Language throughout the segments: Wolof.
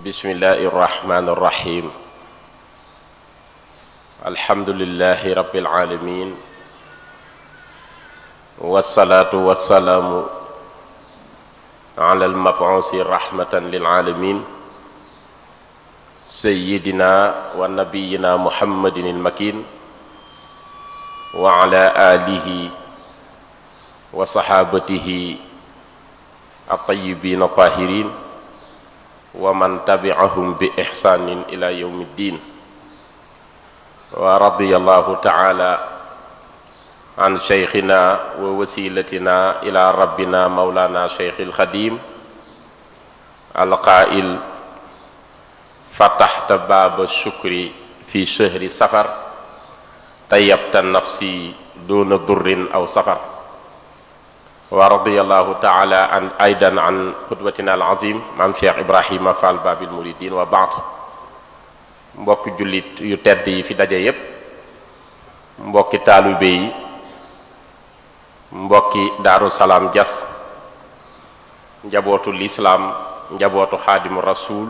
bismillahi irrahmani irrahim alhamdulillahi rabbil alamin wassalaatu wassalaamu ala almabuusi rahmatan lil alamin sayyidina wa nabiyina muhammadin almakin wa ala alihi wa sahabatihi at-tayyibin at-tahirin wa man tabi'ahum bi ihsanin ila yawmiddin wa radiyallahu ta'ala an shaykhina wa wasilatina ila rabbina mawlana shaykhil khadim al-qa'il fatahta baba shukri fi shahri safar tayyabta nafsi duna durrin aw safar wa radiyallahu ta'ala an aydan an qudwatina al-azim maam Cheikh Ibrahima Fall Babil Mouridine wa ba'd. mbokki jullit yu tedd yi fi daje yépp, mbokki taalibe yi, mbokki Daaru Salaam Jas, njabootu lislaam, njabootu xaadimu rasuul,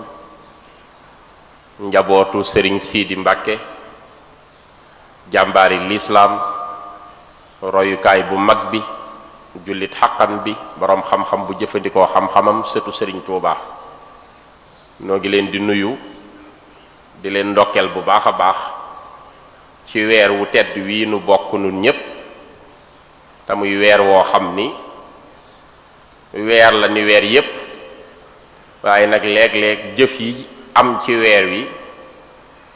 njabootu Sëriñ Siidi Mbàkke, jàmbaari lislaam, royukaay bu mag bi, jullit xaqan bi, boroom xam-xam bu jëfandikoo xam-xamam, sëtu Sëriñ Tuubaa. noo ngi leen di nuyu di leen ndokkeel bu baax a baax ci weer wu tedd wii nu bokk nun ñépp, te muy weer woo xam ni weer la ni weer yépp, waaye nag léeg-léeg jëf yi am ci weer wi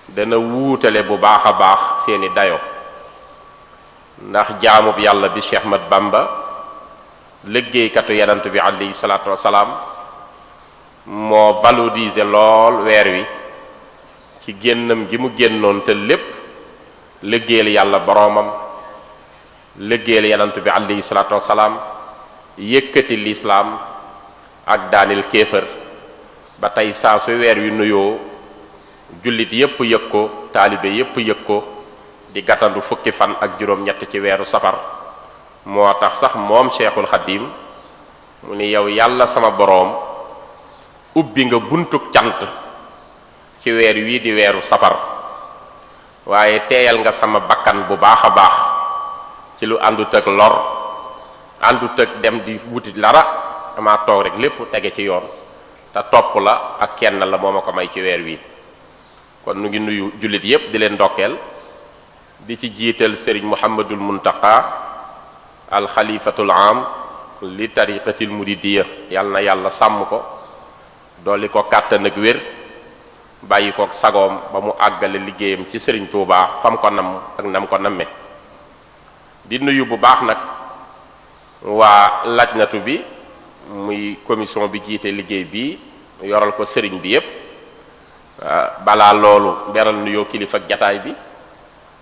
dana wuutale bu baax a baax seeni dayo, ndax jaamub yàlla bi Cheikh Ahmad Bamba liggéeykatu yonent bi alayhi salaatu wasalaam moo valoriser lool weer wi ci génnam gi mu génnoon te lépp liggéeyal yàlla boroomam, liggéeyal yonent bi alayhi salaatu wasalaam, yëkkati lislaam ak daanil kéefër, ba tey saa su weer wi nuyoo jullit yépp yëg ko, taalibe yépp yëg ko, di gàttandu fukki fan ak juróom-ñett ci weeru safar. moo tax sax moom Cheikhul Khadim mu ni yow yàlla sama boroom ubbi nga buntuk cant ci weer wii di weeru safar, waaye teeyal nga sama bakkan bu baax a baax ci lu àndut ak lor, àndut ak dem di wuti lara, dama toog rek lépp tege ci yoon te topp la ak kenn la moo ma ko may ci weer wi. kon nu ngi nuyu jullit yépp di leen ndokkeel, di ci jiital Sëriñ Muhammadul Muntaqa alxalifatul am li tariqatil muridiyya, yàlla na yàlla sàmm ko, dolli ko kàttan ak wér, bàyyi ko sagoom ba mu àggale liggéeyam ci Sëriñ Tuubaa fam ko nam ak nam ko namme. di nuyu bu baax nag waa lajnatu bi, muy commission bi jiite liggéey bi, yoral ko sëriñ bi yépp. balaa loolu beral nuyoo kilifa ak jataay bi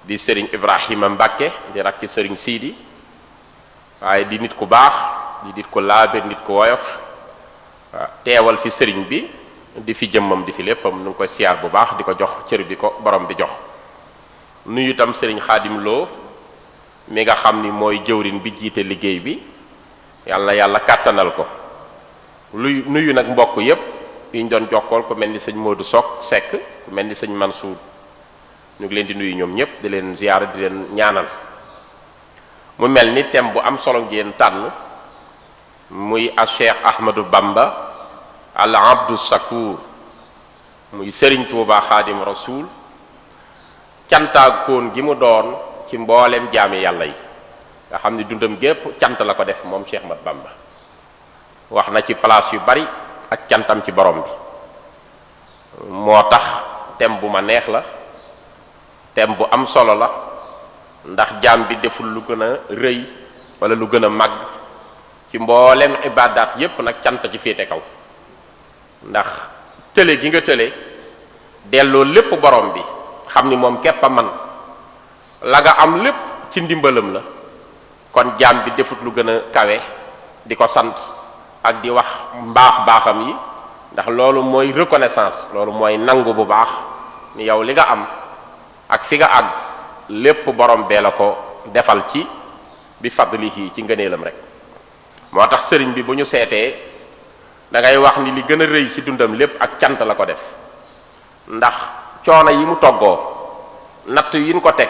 di Sëriñ Ibrahima Mbàkke di rakki Sëriñ Siidi, waaye di nit ku baax, di nit ku laabe, nit ku woyof, teewal fi sëriñ bi, di fi jëmmam, di fi léppam. nu ngi koy siyaar bu baax, di ko jox cër bi ko borom bi jox. nuyu itam Sëriñ Xaadim Lo mi nga xam ni mooy jëwrin bi jiite liggéey bi, yàlla yàlla kàttanal ko. nuyu nag mbokk yépp yi ñu doon jokkool, ku mel ni sëñ Modou Seck, ku mel ni sëñ Mansour, ñu ngi leen di nuyu ñoom ñépp, di leen ziyaara, di leen ñaanal. mu mel ni thème bu am solo ngeen tànn, muy a Cheikh Ahmadou Bamba al Abdou Sakour, muy Sëriñ Tuubaa Xaadim Rasuul, cantaakoon gi mu doon ci mboolem jaami yàlla yi, nga xam ni dundam gépp cant la ko def moom Cheikh Ahmadou Bamba. wax na ci place yu bari ak cantam ci borom bi, moo tax thème bu ma neex la, thème bu am solo la, ndax jaam bi deful lu gën a rëy wala lu gën a màgg ci mboolem ibaadaat yépp, nag cant ci féete kaw. ndax tële gi nga tële delloo lépp borom bi, xam ni moom képp a man la nga am lépp ci ndimbalam la, kon jaam bi defut lu gën a kawe di ko sant ak di wax mbaax baaxam yi, ndax loolu mooy reconnaissance, loolu mooy nangu bu baax ni yow li nga am ak fi nga àgg lépp borom bee la ko defal ci bi fadlihi, ci ngëneelam rek. moo tax sëriñ bi bu ñu seetee da ngay wax ni li gën a rëy ci dundam lépp ak cant la ko def ndax coono yi mu toggoo natt yi ñu ko teg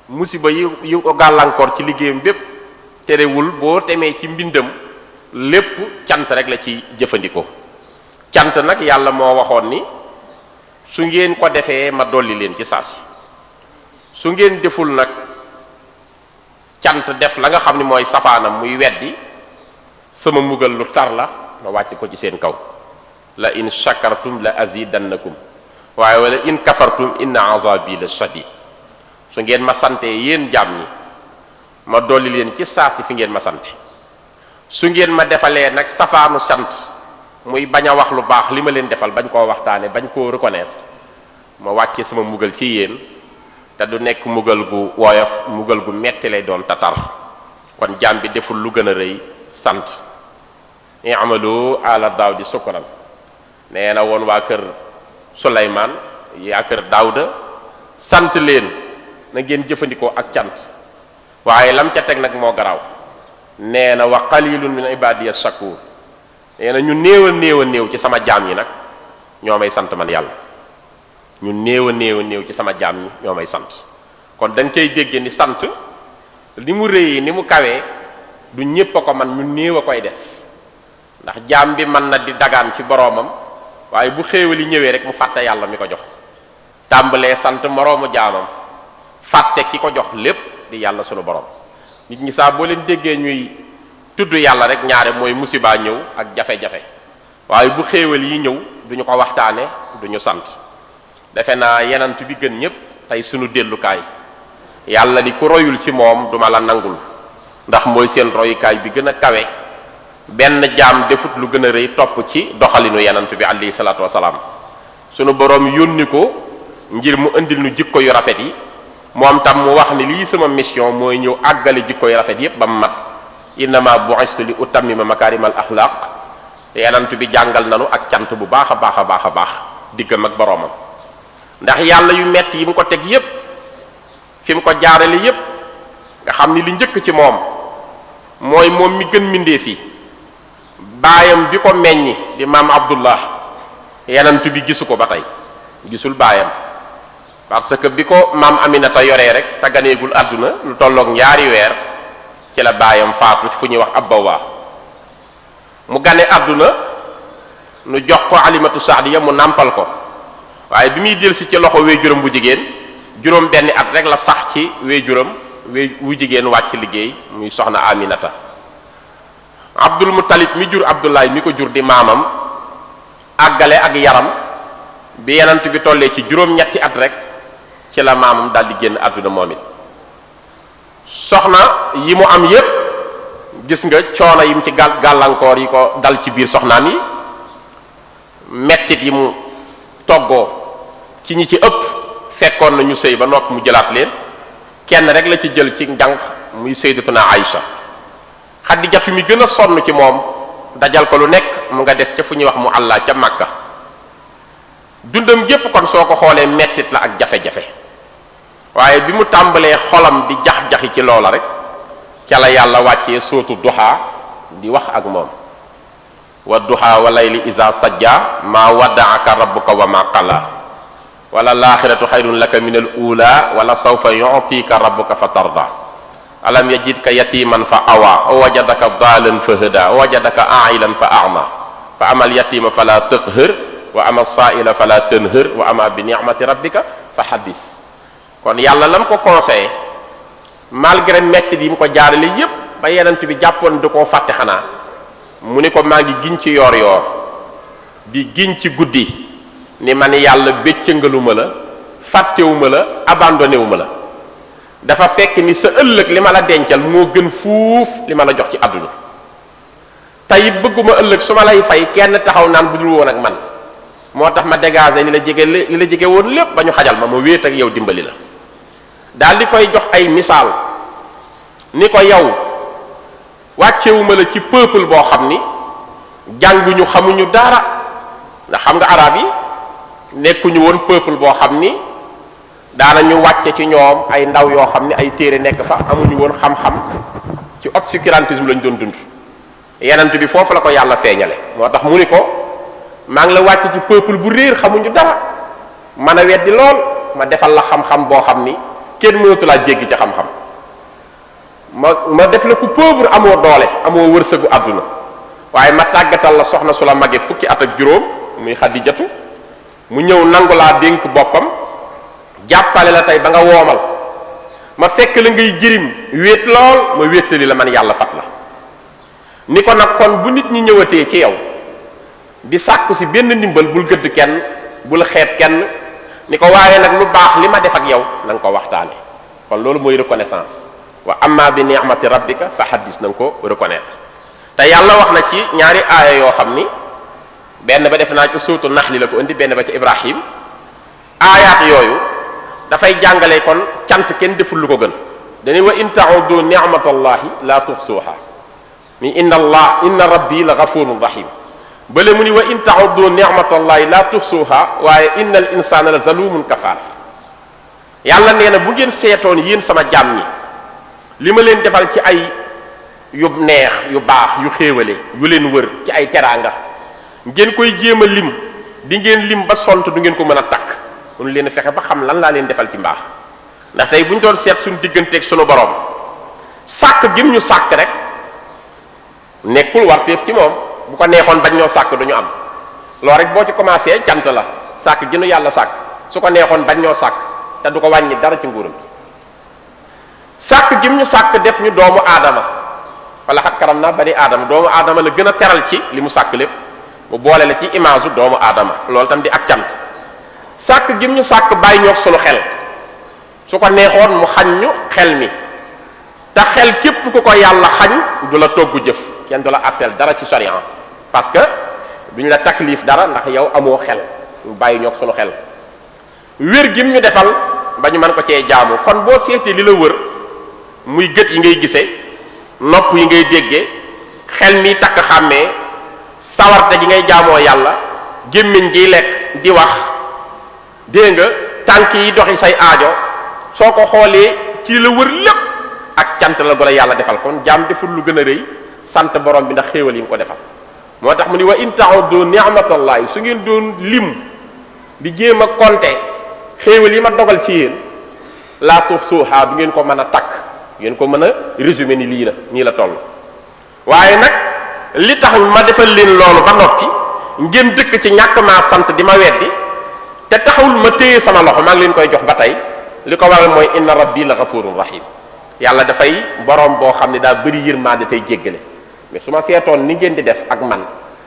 musiba yi ko gàllankoor ci liggéeyam bépp terewul boo temee ci mbindam lépp cant rek la ci jëfandikoo cant nag yàlla moo waxoon ni su ngeen ko defee ma dolli leen ci saasi su ngeen deful nag cant def la nga xam ni mooy safaanam muy weddi sama mbugal lu tar la ma wàcc ko ci seen kaw la in shakartum la azidannakum waaye wala in kafartum inna azabi la shadid su ngeen ma sante yéen jaam ñi ma dolli leen ci saasi fi ngeen ma sante su ngeen ma defalee nag safaanu sant muy bañ a wax lu baax li ma leen defal bañ koo waxtaane bañ koo reconnaître ma wàcce sama mbugal ci yéen te du nekk mbugal gu woyof mbugal gu metti lay doon tatar kon jaam bi deful lu gën a rëy sant i'malu ala daawdi sukran nee na woon waa kër Suleymaan yaa kër Daawda sant leen na ngeen jëfandikoo ak cant waaye lam ca teg nag moo garaaw nee na wa qalilun min ibadiya shakur nee na ñu néew a néew ci sama jaam yi nag ñoo may sant man yàlla ñu néew a néew ci sama jaam ñi ñoo may sant kon da nga koy dégge ni sant li mu rëyee ni mu kawee du ñépp a ko man ñu néew a koy def ndax jaam bi mën na di dagaan ci boroomam waaye bu xéewali ñëwee rek mu fàtte yàlla mi ko jox tàmbalee sant moroomu jaamam fàtte ki ko jox lépp di yàlla sunu borom nit ñi saa boo leen déggee ñuy tudd yàlla rek ñaare mooy musiba ñëw ak jafe-jafe waaye bu xéewal yi ñëw duñu ko waxtaane duñu sant defe naa yenant bi gën ñépp tey sunu dellukaay yàlla ni ku royul ci moom duma la nangul ndax mooy seen royukaay bi gën a kawe benn jaam defut lu gën a rëy topp ci doxalinu yenant bi alayhi salaatu wasalaam sunu borom yónni ko ngir mu indil nu jikko yu rafet yi moom tam mu wax ni lii sama mission mooy ñëw àggale jikko yu rafet yépp ba mu mat innama bu'istu li utammima makarimal axlaq yenant bi jàngal nanu ak cant bu baax a baax a baax a baax diggam ak boroomam ndax yàlla yu metti yi mu ko teg yépp fi mu ko jaarale yépp nga xam ni li njëkk ci moom mooy moom mi gën mbindeef yi baayam bi ko meññi di maam Abdullah yenant bi gisu ko ba tey gisul baayam parce que bi ko maam Aminata yoree rek te ganeegul àdduna lu tolloog ñaari weer ci la baayam faatu fu ñuy wax Abbawa mu gane àdduna nu jox ko Alimatu Saadiya mu nàmpal ko waaye bi muy delsi ci loxo wéejuram bu jigéen juróom benni at rek la sax ci wéejuram wu jigéen wàcc liggéey muy soxna Aminata Abdul Muttalib mi jur Abdullahi mi ko jur di maamam àggale ak yaram bi yenant bi tollee ci juróom-ñetti at rek ci la maamam daal di génn àdduna moom it soxna yi mu am yépp gis nga coono yi mu ci gàllankoor yi ko dal ci biir soxnaam yi mettit yi mu toggoo ci ñi ci ëpp fekkoon na ñu sëy ba noppi mu jëlaat leen kenn rek la ci jël ci njànq muy sayyidatuna Aïcha Xadijatu mi gën a sonn ci moom dajal ko lu nekk mu nga des ca fu ñuy wax mu àllaa ca Makka dundam gépp kon soo ko xoolee mettit la ak jafe-jafe waaye bi mu tàmbalee xolam di jax-jaxi ci loola rek ca la yàlla wàccee sootu duha di wax ak moom wa duha wa layli iza sajja ma waddaaka rabbuka wa ma qala wala laaxiratu xayrun laka min al ula wala sawfa yu'tika rabbuka fa tarda alam yajidka yatiman fa awa wa wajadaka dalan fa hada wa wajadaka a'ilan fa a'ma fa amal yatima fala taqhar wa ama sa'ila fala tanhar wa ama bi ni'mati rabbika fa haddith kon yàlla lam ko conseillé malgré metti yi mu ko jaarale yépp ba yenent bi jàppoon du koo fàtte xanaa mu ni ko maa ngi giñ ci yoor yoor di giñ ci guddi ni man yàlla béccëngaluma la fàttewuma la abandonné wu ma la dafa fekk ni sa ëllëg li ma la dencal moo gën fuuf li ma la jox ci àdduna tey it bëgguma ëllëg su ma lay fay kenn taxaw naan bu dul woon ak man moo tax ma dégagé li la jege woon lépp ba ñu xajal ma wéet ak yow dimbali la daal di koy jox ay misaal ni ko yow wàccewuma la ci peuple boo xam ni jànguñu xamuñu dara ndax xam nga arab yi nekkuñu woon peuple boo xam ni daanañu wàcce ci ñoom ay ndaw yoo xam ni ay téere nekk fa amuñu woon xam-xam ci obscurantisme lañ doon dund yenant bi foofu la ko yàlla feeñale moo tax mu ni ko maa ngi la wàcc ci peuple bu réer xamuñu dara mën a weddi lool ma defal la xam-xam boo xam ni kenn mënatu laa jéggi ci xam-xam ma def la ku pauvre amoo doole amoo wërsëgu àdduna waaye ma tàggatal la soxna su la mage fukki at ak juróom muy Xadijatu mu ñëw nangu laa dénk boppam jàppale la tey ba nga woomal ma fekk la ngay jirim wéet lool ma wéttali la man yàlla fat la ni ko nag kon bu nit ñi ñëwatee ci yow di sàkku si benn ndimbal bul gëdd kenn bul xeeb kenn ni ko waaye nag lu baax li ma def ak yow na nga ko waxtaane kon loolu mooy reconnaissance wa amma bi ni'mati rabbika fa haddis na nga ko reconnaître te yàlla wax na ci ñaari aaya yoo xam ni benn ba def naa ci suutu Naxli la ko indi benn ba ci Ibrahim aayaat yooyu dafay jàngale kon cant kenn deful lu ko gën dañuy wa in ta'uddu ni'matallahi la tuhsuha ni inna rabbi la ghafurun rahim bale mu ni wa in ta'uddu ni'matallahi la tuhsuha waaye innal insana la zalumun kafar yàlla nee na bu ngeen seetoon yéen sama jaam ñi li ma leen defal ci ay yu neex yu baax yu xéewale yu leen wër ci ay teraanga ngeen koy jéem a lim di ngeen lim ba sont du ngeen ko mën a takk mun leen fexe ba xam lan laa leen defal ci mbaax ndax tey bu ñu doon seet suñu digganteeg suñu borom sàkk gim ñu sàkk rek nekkul warteef ci moom bu ko neexoon bañ ñoo sàkk du ñu am loolu rek boo ci commencé cant la sàkk gi nu yàlla sàkk su ko neexoon bañ ñoo sàkk te du ko wàññi dara ci nguuram sàkk gim ñu sàkk def ñu doomu aadama wala xat karam naa bani aadama doomu aadama la gën a teral ci li mu sàkk lépp mu boole la ci image doomu aadama loolu tam di ak cant sàkk gim ñu sàkk bàyyi ñoog sunu xel su ko neexoon mu xañ ñu xel mi te xel képp ku ko yàlla xañ du la togg jëf kenn du la atteel dara ci sharia parce que duñ la taklif dara ndax yow amoo xel mu bàyyi ñoog sunu xel wér gim ñu defal ba ñu mën ko cee jaamu kon boo seetee li la wër muy gët yi ngay gisee nopp yi ngay déggee xel mi takk xàmmee sawarte gi ngay jaamoo yàlla gémmiñ giy lekk di wax dégg nga tànk yi doxi say aajo soo ko xoolee ci li la wër lépp ak cant la gu la yàlla defal kon jaam deful lu gën a rëy sant borom bi ndax xéewal yi nga ko defal moo tax mu ni wa in ta'uddu ni'matallahi su ngeen doon lim di jéem a compter xéewal yi ma dogal ci yéen laa tuhsuha du ngeen ko mën a takk ngeen ko mën a résumer ni lii la nii la toll waaye nag li tax ma defal leen loolu ba noppi ngeen dëkk ci ñàkk maa sant di ma weddi te taxawul ma téye sama loxo maa ngi leen koy jox ba tey li ko waral mooy inna rabbi la ghafurun rahim yàlla dafay borom boo xam ne daa bëri yërmande tey jéggale mais su ma seetoon ni ngeen di def ak man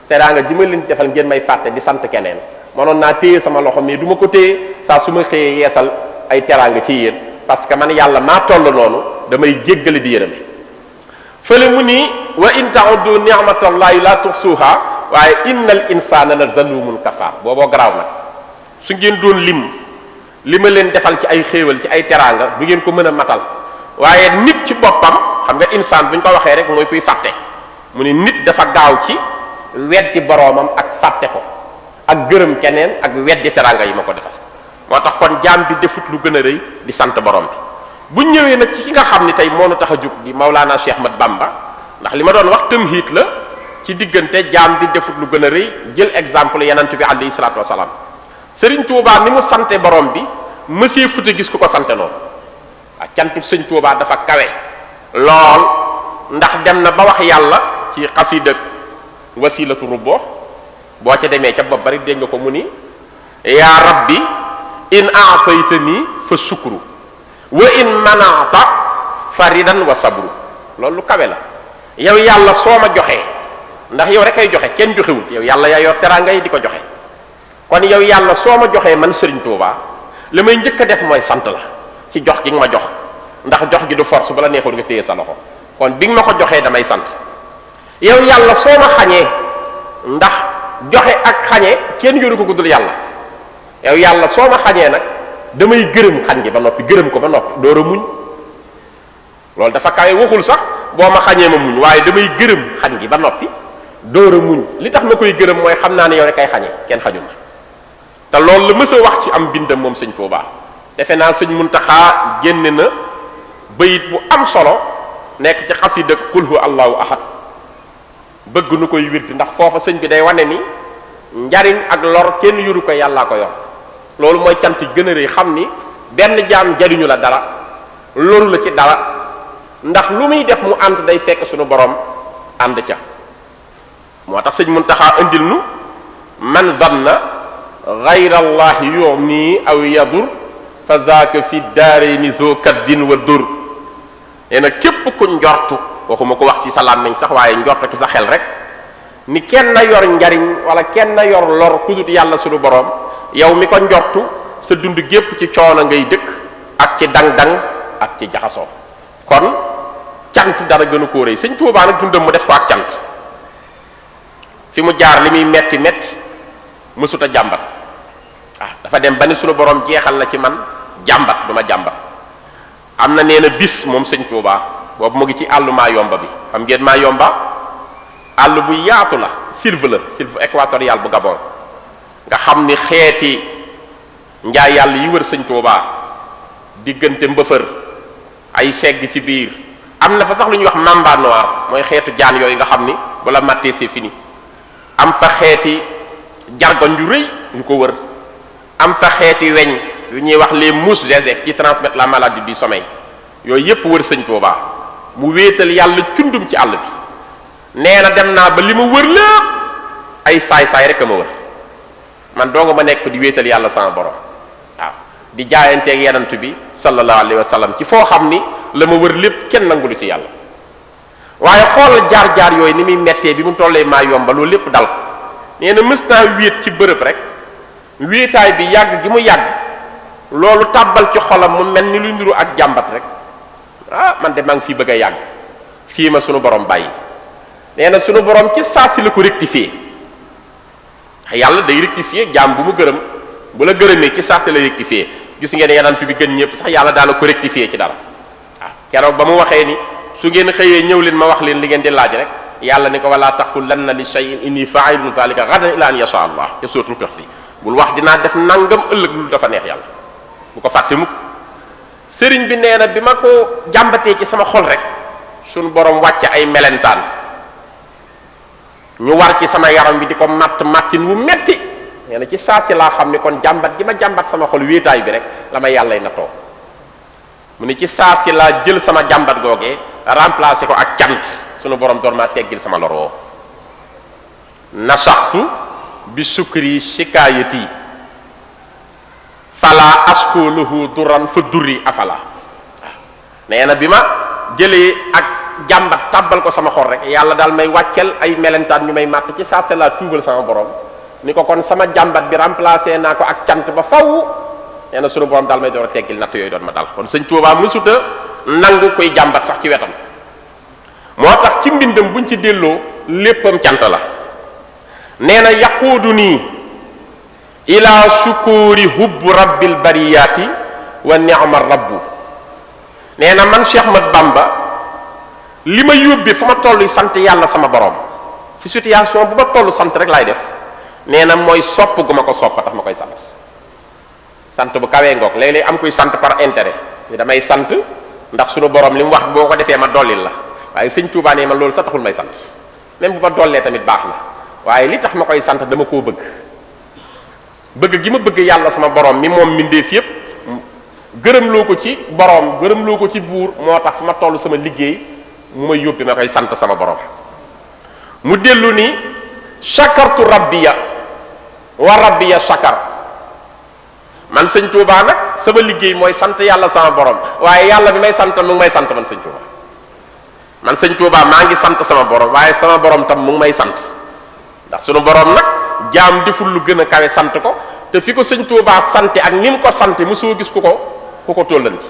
te daa nga ji ma leen defal ngeen may fàtte di sant keneen mënoon naa téye sama loxo mais du ma ko téye saa su ma xëyee yeesal ay teraanga ci yéen parce que man yàlla maa toll noonu damay jéggale di yërëme fële mu ni wa in ta'uddu ni'matallahi la tuhsuha waaye innal insana la zalumun kafar booboo garaaw nag su ngeen doon lim li ma leen defal ci ay xéewal ci ay teraanga du ngeen ko mën a matal waaye nit ci boppam xam nga insaan bu ñu ko waxee rek mooy kuy fàtte mu ni nit dafa gaaw ci weddi boroomam ak fàtte ko ak gërëm keneen ak weddi teraanga yi ma ko defal moo tax kon jaam bi defut lu gën a rëy di sant borom bi bu ñëwee nag ci ki nga xam ni tey moo nu tax a jug di Maulana Cheikh Ahmad Bamba ndax li ma doon wax tamhiid la ci diggante jaam bi defut lu gën a rëy jël exemple yenant bi alayhi salaatu wasalaam Sëriñ Tuubaa ni mu sante borom bi mësee futa gis ku ko sante noonu ak cantuk Sëriñ Tuubaa dafa kawe lool ndax dem na ba wax yàlla ci xasiida wasilatu rubboo boo ca demee ca bopp bari dégg nga ko mu ni yaa rabbi in a'taytani fa sukru wa in mana'ta fa ridan wa sabru loolu lu kawe la yow yàlla soo ma joxee ndax yow rek ay joxe kenn joxewul yow yàlla yaa yor teraanga yi di ko joxe kon yow yàlla soo ma joxee man Serigne Touba li may njëkk a def mooy sant la ci jox gi nga ma jox ndax jox gi du force bu la neexoon nga téye sa loxo kon bi nga ma ko joxee damay sant yow yàlla soo ma xañee ndax joxe ak xañee kenn yoru ko guddul yàlla yow yàlla soo ma xañee nag damay gërëm xañ gi ba noppi gërëm ko ba noppi door a muñ loolu dafa kawe waxul sax boo ma xañee ma muñ waaye damay gërëm xañ gi ba noppi door a muñ li tax ma koy gërëm mooy xam naa ne yow rek ay xañee kenn xañu ma te loolu la mës a wax ci am bindam moom sëñ Tuubaa defe naa sëñ Muntaxaa génne na bayit bu am solo nekk ci xasida qul huwa allahu ahad bëgg nu koy wirdi ndax foofa sëñ bi day wane ni njariñ ak lor kenn yoru ko yàllaa ko yor loolu mooy cant gën a rëy xam ni benn jaam jariñu la dara loru la ci dara ndax lu muy def mu ànd day fekk suñu borom ànd ca moo tax sëñ Muntaxa indil nu man zanna gayra allahi yuni aw yadur fa zaaka fi daarayni zoo kaddin wa dur nee na képp ku njortu waxuma ko wax ci sa làmmiñ sax waaye njortu ki sa xel rek ni kenn na yor njariñ wala kenn na yor lor ku dut yàlla suñu borom yow mi ko njortu sa dund gépp ci coono ngay dëkk ak ci dang-dang ak ci jaxasoo kon cant dara gënu koo rëy sëñ Tuubaa nag dundam mu def ko ak cant fi mu jaar li muy metti metti mësut a jàmbat dafa dem ba ni suñu borom jeexal na ci man jàmbat du ma jàmbat am na nee na bis moom sëñ Tuubaa boobu mu ngi ci àllu Mayomba bi xam ngeen Mayomba àll bu yaatu la sylve équatorial bu Gabon nga xam ni xeeti njaay yàlla yi wër sëñ Tuubaa diggante mbëfër ay segg ci biir am na fa sax lu ñuy wax mamba noir mooy xeetu jaan yooyu nga xam ni bu la mattee c'est fini am fa xeeti jargoñ yu rëy yu ko wër am fa xeeti weñ yu ñuy wax les mouches zézé qui transmettent la maladie du sommeil yooyu yépp wër sëñ Tuubaa mu wéetal yàlla cundum ci àll bi nee na dem naa ba li ma wër lépp ay saay-saay rek a ma wër man doonga ma nekk fa di wéetal yàlla sama borom waaw di jaayanteeg yenant bi sallallahu alayhi wa sallam ci foo xam ni la ma wër lépp kenn nangulu ci yàlla waaye xoolal jaar-jaar yooyu ni muy mettee bi mu tollee Mayomba loolu lépp dal nee na mës naa wéet ci bërëb rek wéetaay bi yàgg gi mu yàgg loolu tàbbal ci xolam mu mel ni luy nduru ak jàmbat rek man de maa ngi fii bëgg a yàgg fii ma sunu borom bàyyi nee na sunu borom ci saa si la ko rectifier yàlla day rectifier jaam bu mu gërëm bu la gërëmee ci saa si la rectifier gis ngeen yanantu bi gën ñëpp sax yàlla daana ko rectifier ci dara keroog ba mu waxee ni su ngeen xëyee ñëw leen ma wax leen li ngeen di laaj rek yàlla ni ko wala taqulanna li shay'in inni fa'ilun zalika ghadan illa an yasha allah te suratul kahfi bul wax dinaa def nangam ëllëg lu dafa neex yàlla bu ko fàtte mukk sëriñ bi nee na bi ma ko jàmbatee ci sama xol rek suñu borom wàcce ay melentaan ñu war ci sama yaram bi di ko mattin wu metti nee na ci saa si laa xam ni kon jàmbat gi ma jàmbat sama xol wéetaay bi rek la ma yàllay na toog mu ne ci saa si laa jël sama jàmbat googee remplacé ko ak cant sunu borom door maa teggil sama lor woo nasaxtu bi sukri shikaayati fala askuluhu duran fa durri afala nee na bi ma jëlee ak jàmbat tàbbal ko sama xol rek yàlla daal may wàccel ay melentaan ñu may màtt ci saa si laa tuubal sama borom ni ko kon sama jàmbat bi remplacé naa ko ak cant ba faw nee na sunu borom daal may door a teggil natt yooyu doon ma dal kon sëñ Tuubaa mësuta nangu koy jàmbat sax ci wetam moo tax ci mbindam buñ ci delloo léppam cant la nee na yaquudu nii ila sukuri hubbu rabbil bariyati wa ni'ma rabbu nee na man Cheikh Ahmad Bamba li ma yóbbee fu ma toll sant yàlla sama borom ci situation bu ma toll sant rek laay def nee na mooy sopp gu ma ko sopp tax ma koy sant bu kawee ngoog léeg-léeg am koy sant par intérêt ni damay sant ndax sunu borom li mu wax boo ko defee ma dollil la waaye sëñ Tuubaa ne man loolu sax taxul may sant même bu ma dollee tamit baax na waaye li tax ma koy sant dama koo bëgg gi ma bëgg yàlla sama borom mi moom mbindeef yépp gërëm loo ko ci borom gërëm loo ko ci buur moo tax fu ma toll sama liggéey mu may yóbbi ma koy sant sama borom mu dellu ni shakartu rabbiya wa rabbiya shakar man sëñ Tuubaa nag sama liggéey mooy sant yàlla sama borom waaye yàlla bi may sant mu ngi may sant man sëñ Tuubaa man sëñ Tuubaa maa ngi sant sama borom waaye sama borom tam mu ngi may sant ndax sunu borom nag jaam deful lu gën a kawe sant ko te fi ko sëñ Tuubaa sante ak ni mu ko sante mosoo gis ku ko tollanti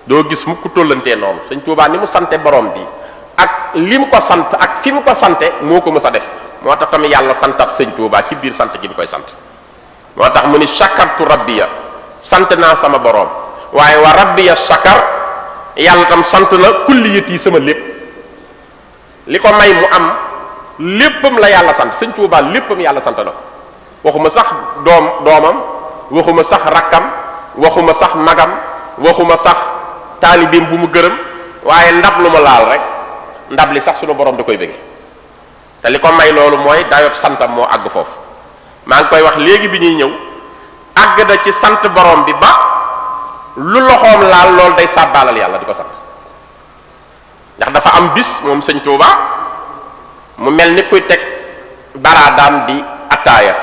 doo gis mu ko tollantee noonu sëñ Tuubaa ni mu sante borom bi ak li mu ko sant ak fi mu ko sante moo ko mës a def moo tax tamit yàlla santat sëñ Tuubaa ci biir sant gi mu koy sant moo tax mu ni shakartu rabbiya sant naa sama borom waaye wa rabbiya shakar yàlla tam sant na kulliyati sama lépp li ko may mu am léppam la yàlla sant sëñ Tuubaa léppam yàlla sant na ko waxuma sax doomam waxuma sax rakkam waxuma sax magam waxuma sax taalibeem bu mu gërëm waaye ndab lu ma laal rek ndab li sax sunu borom da koy bëgge te li ko may loolu mooy dayob santam moo àgg foofu. maa ngi koy wax léegi bi ñuy ñëw àgg na ci sant borom bi ba lu loxoom laal loolu day sàbbaalal yàlla di ko sant. ndax dafa am bis moom sëñ Touba mu mel ni kuy teg baraadaam di attaaya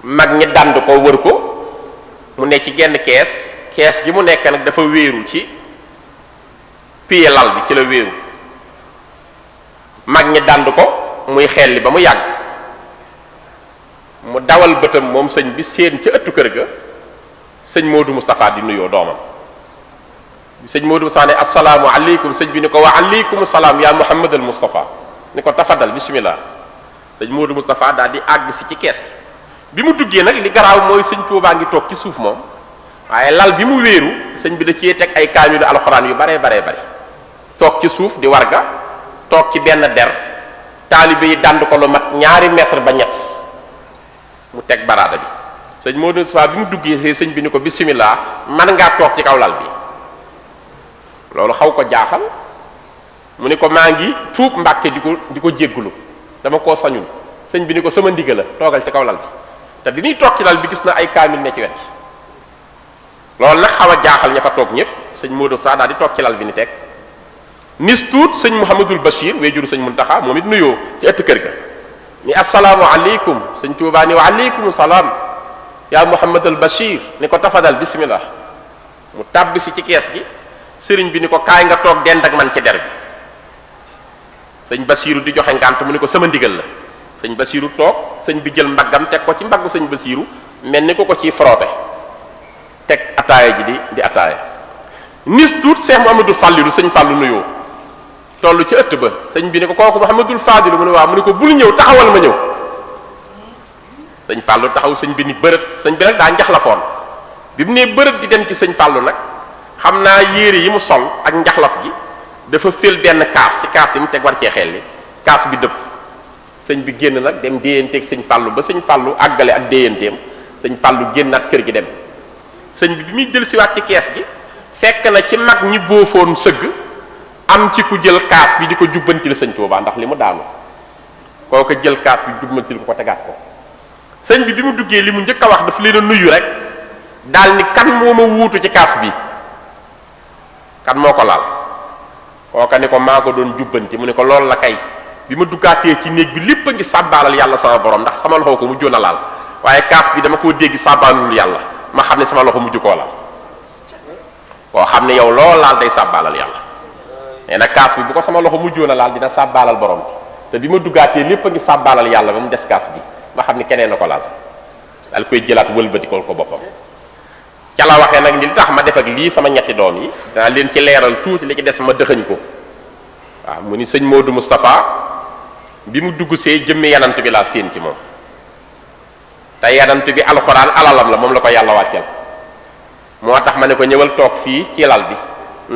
mag ñi dand ko wër ko mu ne ci genn kees gi mu nekk nag dafa wéeru ci pied lal bi ci la wéeru mag ñi dand ko muy xelli ba mu yàgg mu dawal bëtam moom sëñ bi seen ca ëttu kër ga sëñ Modou Moustapha di nuyoo doomam sëñ Modou Moustapha ne assalaamu aleykum sëñ bi ni ko wa aleykum salaam yaa Muhammad al Moustapha ni ko tafadal bismillah sëñ Modou Moustapha daal di àgg si ci kees gi bi mu duggee nag li garaaw mooy sëñ Tuubaa ngi toog ci suuf moom waaye lal bi mu wéeru sëñ bi da cee teg ay kaamilu alxuraan yu baree bari toog ci suuf di warga toog ci benn der taalibe yi dand ko lu mat 2 mètre ba ñett mu teg baraada bi sëñ Modou Moustapha bi mu duggee sëñ bi ni ko bismillah man ngaa toog ci kaw lal bi loolu xaw ko jaaxal mu ni ko maa ngi tuub Mbàkke di ko jéggulu dama koo sañul sëñ bi ni ko sama ndigal la toogal ci kaw lal bi te bi muy toog ci lal bi gis na ay kaamil ne ci wet loolu nag xaw a jaaxal ña fa toog ñëpp sëñ Modou Sa daal di toog ci lal bi ni teg nis tuut sëñ Mouhamadul Bachir weejuru sëñ Muntaxa moom it nuyoo ci ëtt kër ga ni assalaamu aleykum sëñ Tuubaa ni wa aleykum salaam yaa Mouhamadul Bachir ni ko tafadal bismillah mu tàbbi si ci kees gi sëriñ bi ni ko kaay nga toog dend ak man ci der bi sëñ Basiiru di joxe ngànt mu ni ko sama ndigal la sëñ Basiiru toog sëñ bi jël mbaggam teg ko ci mbaggu sëñ Basiiru mel ni ko ci frotté teg ataaya ji di ataaya nis tuut Cheikh Mouhamadou Fallilou sëñ Fallou nuyoo toll ci ëtt ba sëñ bi ni ko kooku Mouhamadou Fadilou mu ne waaw mu ne ko bul ñëw taxawal ma ñëw sëñ Fallou taxaw sëñ bi ni bërët sëñ bi nag daa njaxlafoon bi mu nee bërët di dem ci sëñ Fallou nag xam naa yére yi mu sol ak njaxlaf gi dafa fël benn kaas ci kaas yi mu teg war cee xel li kaas bi dëpp sëñ bi génn nag dem déyanteeg sëñ Fallou ba sëñ Fallou àggale ak déyanteem sëñ Fallou génnaat kër gi dem sëñ bi muy jël siwaat ci kees gi fekk na ci mag ñi boofoon sëgg am ci ku jël kaas bi di ko jubbantil sëñ Tuubaa ndax li mu daanu kooku jël kaas bi jubbantil ko tegaat ko sëñ bi mu duggee li mu njëkk a wax daf leen a nuyu rek daal ni kan moo ma wuutu ci kaas bi kan moo ko laal kooka ni ko maa ko doon jubbanti mu ne ko loolu la kay bi ma duggaatee ci néeg bi lépp a ngi sàbbaalal yàlla sama borom ndax sama loxo ko mujjoon a laal waaye kaas bi dama koo dégg sàbbaalul yàlla ma xam ne sama loxo mujj koo laal koo xam ne yow lool laal day sàbbaalal yàlla nee na kaas bi bu ko sama loxo mujjoon a laal dina sàbbaalal borom te bi ma duggaatee lépp a ngi sàbbaalal yàlla ba mu des kaas bi ma xam ne keneen na ko laal daal koy jëlaat wëlbatikool ko boppam ca la waxee nag li tax ma def ak lii sama ñetti doom yi danaa leen ci leeral tuuti li ci des ma dëxëñ ko waaw mu ni sëñ Modou Moustapha bi mu dugg see jëmmi yanant bi laa séen ci moom te yanant bi alxuraan alalam la moom la ko yàlla wàcceel moo tax ma ne ko ñëwal toog fii ci lal bi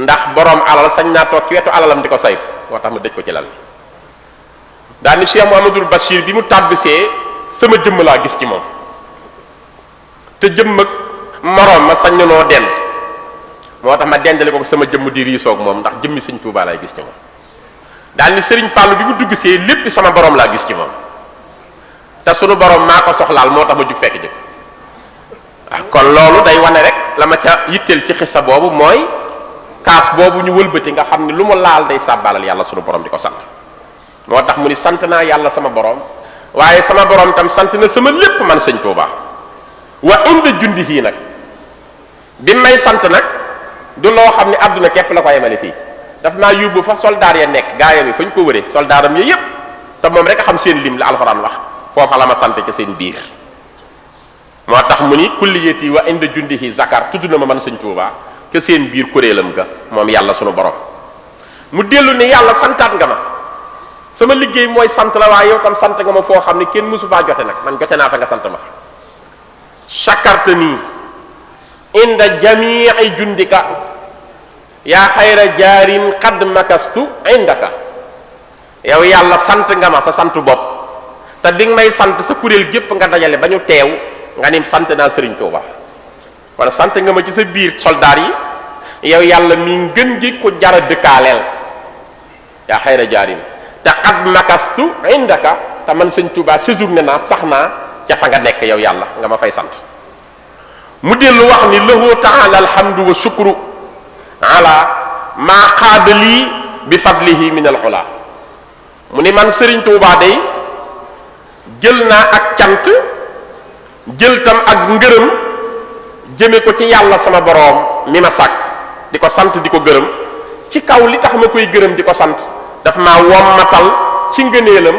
ndax borom alal sañ naa toog ci wetu alalam di ko saytu moo tax ma dëj ko ci lal bi daal ni Cheikh Mouhamadoul Bachir bi mu tàbbisee sama jëmm laa gis ci moom te jëmm ak moroom ma sañ noo dend moo tax ma dendale ko sama jëmm di riisoog moom ndax jëmmi sëñ Tuubaa laay gis ci moom daal ni Sëriñ Fàllu bi mu dugg see lépp sama borom laa gis ci moom te sunu borom maa ko soxlaal moo tax ma jug fekk jëkk waaw kon loolu day wane rek la ma ca yitteel ci xissa boobu mooy kaas boobu ñu wëlbati nga xam ne lu mu laal day sàbbaalal yàlla sunu borom di ko sant moo tax mu ni sant naa yàlla sama borom waaye sama borom tam sant na sama lépp man sëñ Tuubaa wa inda jundihi nag bi may sant nag du loo xam ne àdduna képp la ko yemale fii daf maa yóbbu fa soldaar ya nekk gaayam yi fa ñu ko wëree soldaaram yi yépp te moom rek a xam seen lim la alxuraan wax foofa la ma sant ca seen biir moo tax mu ni kulliyati wa inda jundihi zakar tudd na ma man sëñ Tuubaa ke seen biir kuréelam ga moom yàlla sunu borom mu dellu ni yàlla santaat nga ma sama liggéey mooy sant la waaye yow tam sant nga ma foo xam ne kenn mësu faa jote nag man jote naa fa nga sant ma fa shakartani inda jamii jundika yaa xayra jaarin xadd makastu indaka yow yàlla sant nga ma sa santu bopp te bi nga may sant sa kuréel gépp nga dajale ba ñu teew nga ni sant naa Sëriñ Tuuba wala sant nga ma ci sa biir soldaar yi yow yàlla mi ngën gi ko jara dëkkaaleel yaa xayra jaarin te qad makastu indaka te man sëñ Tuubaa séjourné naa sax naa ca fa nga nekk yow yàlla nga ma fay sant mu dellu wax ni lahu taala alhamdu wa shukru ala maa qaada lii bi fadlihi min al ula mu ni man sëriñ Tuubaa day jël naa ak cant jël tam ak ngërëm jëme ko ci yàlla sama boroom mi ma sàkk di ko sant di ko gërëm ci kaw li tax ma koy gërëm di ko sant dafa maa wommatal ci ngëneelam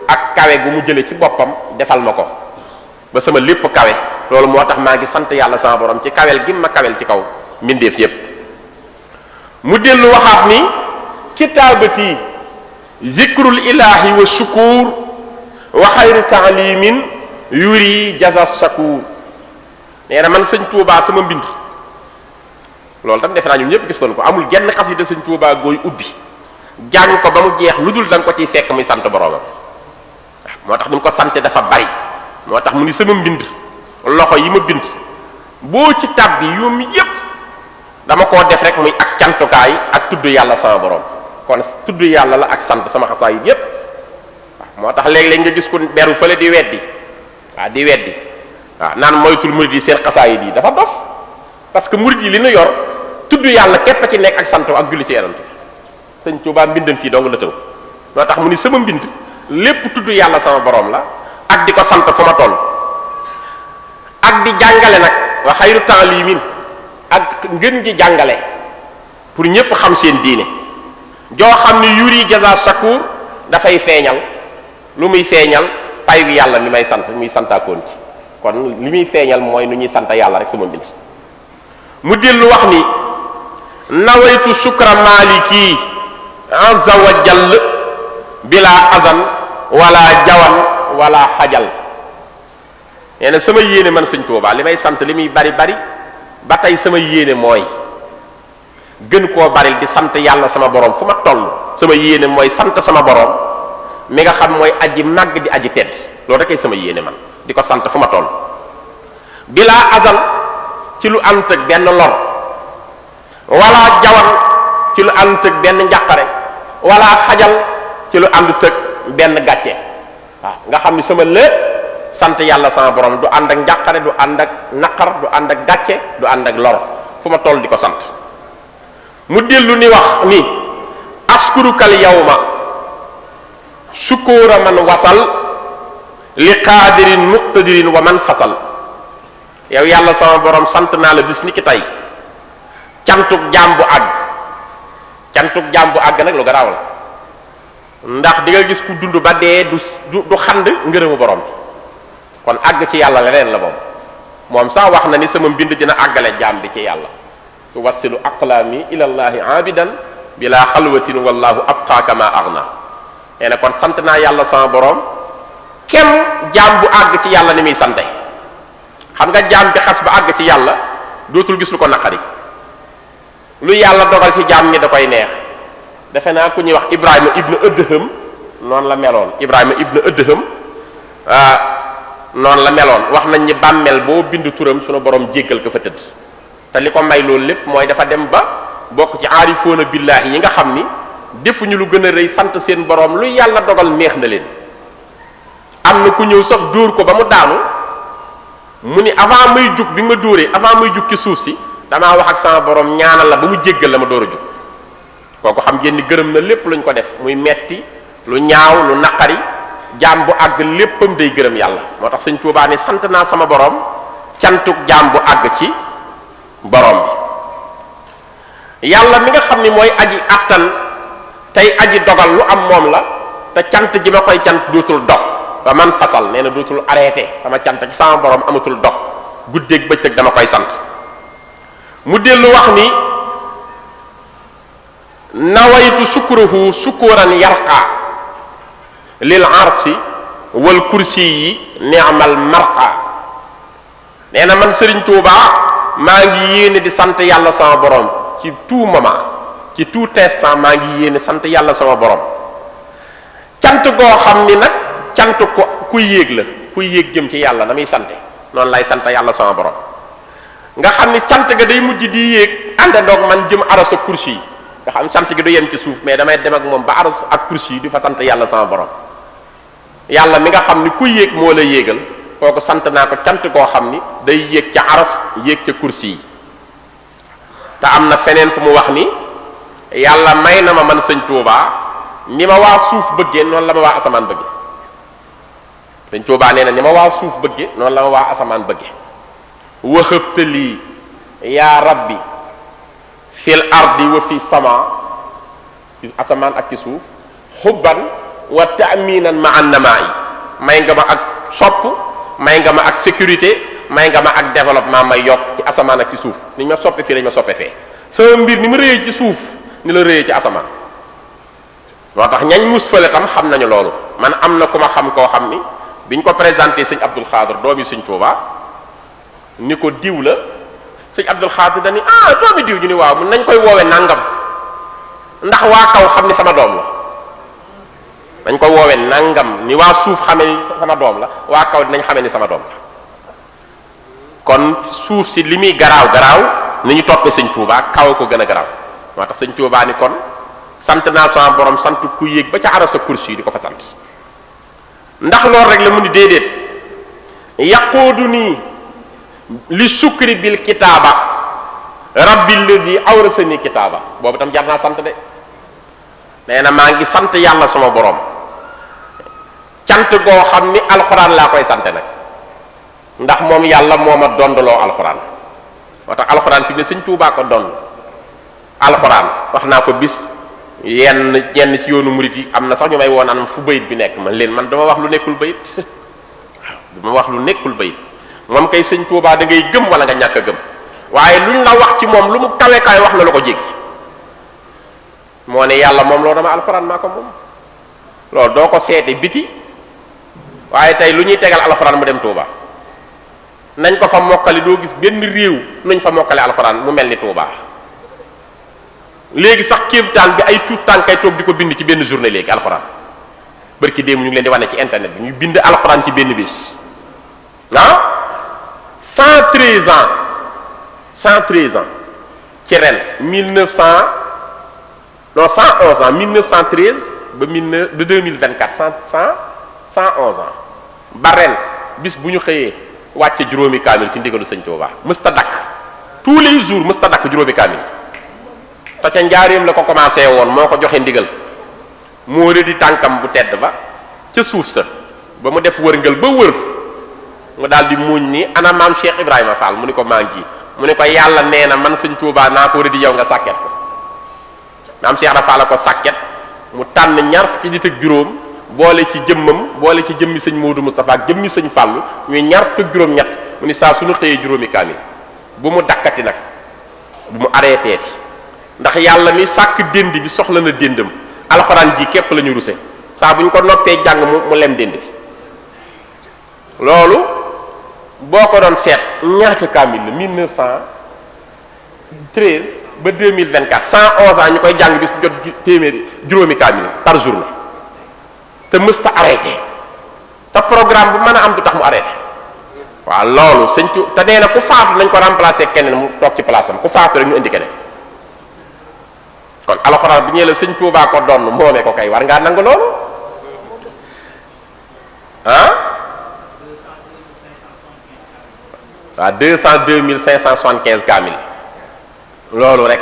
ak kawe gu mu jële ci boppam defal ma ko ba sama lépp kawe loolu moo tax maa ngi sant yàlla sama borom ci kawel gi ma kawel ci kaw mbindeef yépp mu dellu waxaat ni kitaabati zikrul ilahi wa shukur wa xayru taalimin yuri jaza shakur nee na man sëñ Tuubaa sama mbind loolu tam defe naa ñun ñëpp gis nañu ko amul genn xasida sëñ Tuubaa gooy ubbi jàng ko ba mu jeex lu dul da nga ko ciy fekk muy sant boroomam moo tax ni mu ko sante dafa bari moo tax mu ni sama mbind loxo yi ma bind boo ci tàbbi yoom yépp dama koo def rek muy ak cantukaay ak tudd yàlla sama borom kon tudd yàlla la ak sant sama xasaay yépp moo tax léeg-léeg nga gis ko beru fële di weddi waaw di weddi waaw naan moytul murid yi seen xasaayid yi dafa dof parce que murid yi li nu yor tudd yàlla képp a ci nekk ak sant ak julli ci yonent bi sëñ Tuubaa mbindam fii dong la tëw moo tax mu ni sama mbind lépp tudd yàlla sama borom la ak di ko sant fu ma toll ak di jàngale nag wa xayru ta'limin ak ngën gi jàngale pour ñépp xam seen diine joo xam ni yuri jaza shakur dafay feeñal lu muy feeñal pay wi yàlla mi may sant muy santaakoon ci kon li muy feeñal mooy nu ñuy sant yàlla rek sama mbind mu dellu wax ni nawaytu shukra maliki azza wa jall bila azan wala jawan wala xajal nee na sama yéene man sëñ Tuubaa li may sant li muy bari bari ba tey sama yéene mooy gën koo baril di sant yàlla sama borom fu ma toll sama yéene mooy sant sama borom mi nga xam mooy aji màgg di aji tedd loolu rekk sama yéene man di ko sant fu ma toll bilaa azal ci lu ànd ak benn lor wala jawan ci lu ànd ak benn njàqare wala xajal ci lu ànd ak benn gàcce waaw nga xam ni sama lépp sant yàlla sama borom du ànd ak njàqare du ànd ak naqar du ànd ak gàcce du ànd ak lor fu ma toll di ko sant mu dellu ni wax ni askurukal yawma sukura man wasal li qaadirin muqtadirin wa man fasal yow yàlla sama borom sant naa la bis ni ki tey cantuk jaam bu àgg cantuk jaam bu àgg nag lu garaaw la ndax di nga gis ku dund ba dee du xand ngërëmu borom bi kon àgg ci yàlla leneen la moom sax wax na ni sama mbind dina àggale jaam bi ci yàlla tuwassilu aqlaami ilallahi abidan bila xalwatin wallahu abqa kama aghna nee na kon sant naa yàlla sama borom kem jaam bu àgg ci yàlla ni muy sante xam nga jaam bi xas ba àgg ci yàlla dootul gis lu ko naqari lu yàlla dogal ci jaam ñi da koy neex defe naa ku ñuy wax Ibrahima ibnu Adham noonu la meloon Ibrahima ibnu Adham noonu la meloon wax nañ ni bàmmeel boo bind turam sunu borom jéggal ko fa tëdd te li ko may loolu lépp mooy dafa dem ba bokk ci aarifoona billaahi yi nga xam ni defuñu lu gën a rëy sant seen borom lu yàlla dogal neex na leen am na ku ñëw sax dóor ko ba mu daanu mu ni avant may jug bi ma dóoree avant may jug ci suuf si damaa wax ak sama borom ñaanal la ba mu jéggal la ma door a jug kooku xam ngeen ni gërëm na lépp luñ ko def muy metti lu ñaaw lu naqari jaam bu àgg léppam day gërëm yàlla moo tax sëñ Tuubaa ni sant naa sama borom cantuk jaam bu àgg ci borom bi yàlla mi nga xam ni mooy aji attan tey aji dogal lu am moom la te cant ji ma koy cant dootul dog ba man fasal nee na dootul arrêté sama cant ci sama borom amatul dog guddeeg bëccëg dama koy sant mu dellu wax ni nawaytu sukruhu sukuran yarqa lil arsi wal kursi yi ni'mal marqa nee na man Sëriñ Tuubaa maa ngi yéene di sant yàlla sama borom ci tout moment ci tout instant maa ngi yéene sant yàlla sama borom cant goo xam ni nag cant ko kuy yéeg la kuy yéeg jëm ci yàlla na muy sante noonu lay sant yàlla sama borom nga xam ni cant ga day mujj di yéeg àndandoog man jëm arasa kursi yi nga xam sant gi du yem ci suuf mais damay dem ak moom ba aras ak kursi yi di fa sant yàlla sama borom yàlla mi nga xam ni ku yéeg moo la yéegal kooku sant naa ko cant koo xam ni day yéeg ca aras yéeg ca kursi yi te am na feneen fu mu wax ni yàlla may na ma man sëñ Tuubaa ni ma waa suuf bëggee noonu la ma waa asamaan bëggee sëñ Tuubaa nee na ni ma waa suuf bëggee noonu la ma waa asamaan bëggee waxëbtalii yaa rabbi fil ardi wa fi sama ci asamaan ak ci suuf xubban wa taaminan ma an namaa yi may nga ma ak sopp may nga ma ak sécurité may nga ma ak développement may yokk ci asamaan ak ci suuf ni ñu ma soppe fii lañ ma soppe fee sama mbir ni mu rëyee ci suuf ni la rëyee ci asamaan moo tax ñañ mus fële tam xam nañu loolu man am na ku ma xam koo xam ni biñ ko présenté sëñ Abdul Xaadir doomi sëñ Tuubaa ni ko diw la sëñ Abdul Xaadir dañu doomi diw ñu ni waaw mun nañ koy woowe nangam ndax waa kaw xam ni sama doom la dañ koy woowe nangam ni waa suuf xamee ni sama doom la waa kaw dinañ xamee ni sama doom la kon suuf si li muy garaaw garaaw ni ñu toppee sëñ Tuubaa kaw ko gën a garaaw moo tax sëñ Tuubaa ni kon sant naa sama borom sant ku yéeg ba ca arasa kursi yi di ko fa sant ndax loolu rek la mu ni déedéet yaqoodu nii li sukri bil kitaaba rabbil ladhi awrasani kitaaba boobu tam jar naa sant de nee na maa ngi sant yàlla sama borom cant goo xam ni alxuraan laa koy sante nag ndax moom yàlla moo ma dondaloo alxuraan moo tax alxuraan fi ne sëñ Tuubaa ko dond alxuraan wax naa ko bis yenn ci yoonu murit yi am na sax ñu may woon am fu bayit bi nekk man leen man dama wax lu nekkul bayit dama wax lu nekkul bayit moom kay sëñ Tuubaa da ngay gëm wala nga ñàkk a gëm waaye luñ la wax ci moom lu mu kawe kawe wax na la ko jéggi moo ne yàlla moom loolu dama alxuraan maa ko moom loolu doo ko seete biti waaye tey lu ñuy tegal alxuraan mu dem Tuubaa nañ ko fa mokkali doo gis benn réew nuñ fa mokkale alxuraan mu mel ni Tuubaa léegi sax kéemtaan bi ay tuut tànk kay toog di ko bind ci benn journée léegi alxuraan barki démb ñu ngi leen di wane ci internet bi ñu bind alxuraan ci benn bis 113 ans 113 ans ci ren 111 ans 1913 ba 2024 111 ans ba ren bis bu ñu xëyee wàcce juróomi kaamil ci ndigalu sëñ Tuubaa mësta dakk tous les jours mësta dakk juróomi kaamil te ca njaareem la ko commencé woon moo ko joxe ndigal moo rëdi tànkam bu tedd ba ca suuf sa ba mu def wërngël ba wër mu daal di muuñ ni ana maam Cheikh Ibrahima Fall mu ni ko maa ngi mu ni ko yàlla nee na man sëñ Tuubaa naa ko rëdi yow nga sàkket ko maam Cheikh Ibrahima Fall la ko sàkket mu tànn ñaar fukki nit ak juróom boole ci jëmmam boole ci jëmmi sëñ Modou Moustapha ak jëmmi sëñ Fàllu ñuy ñaar fukki ak juróom-ñett mu ni saa suñu xëyee juróomi kaamil bu mu dakkati nag bu mu arrêté ti ndax yàlla mi sàkk dénd bi soxla na déndam alxuraan ji képp la ñu ruse saa bu ñu ko noppee jàng mu lem dénd bi loolu boo ko doon seet ñaata kaamil la 1913 ba 2024 111 ans ñu koy jàng bis bu jot téeméeri juróomi kaamil par journée te mësta arrêté te programme bu mën a am du tax mu arrêté waaw loolu sëñ tu te nee na ku faatu nañ ko remplacer keneen mu toog ci place am ku faatu rek ñu indi keneen kon alxuraan bi ñee la sëñ Tuubaa ko donn moomee ko kay war ngaa nangu loolu waaw 202 575 kaamil loolu rek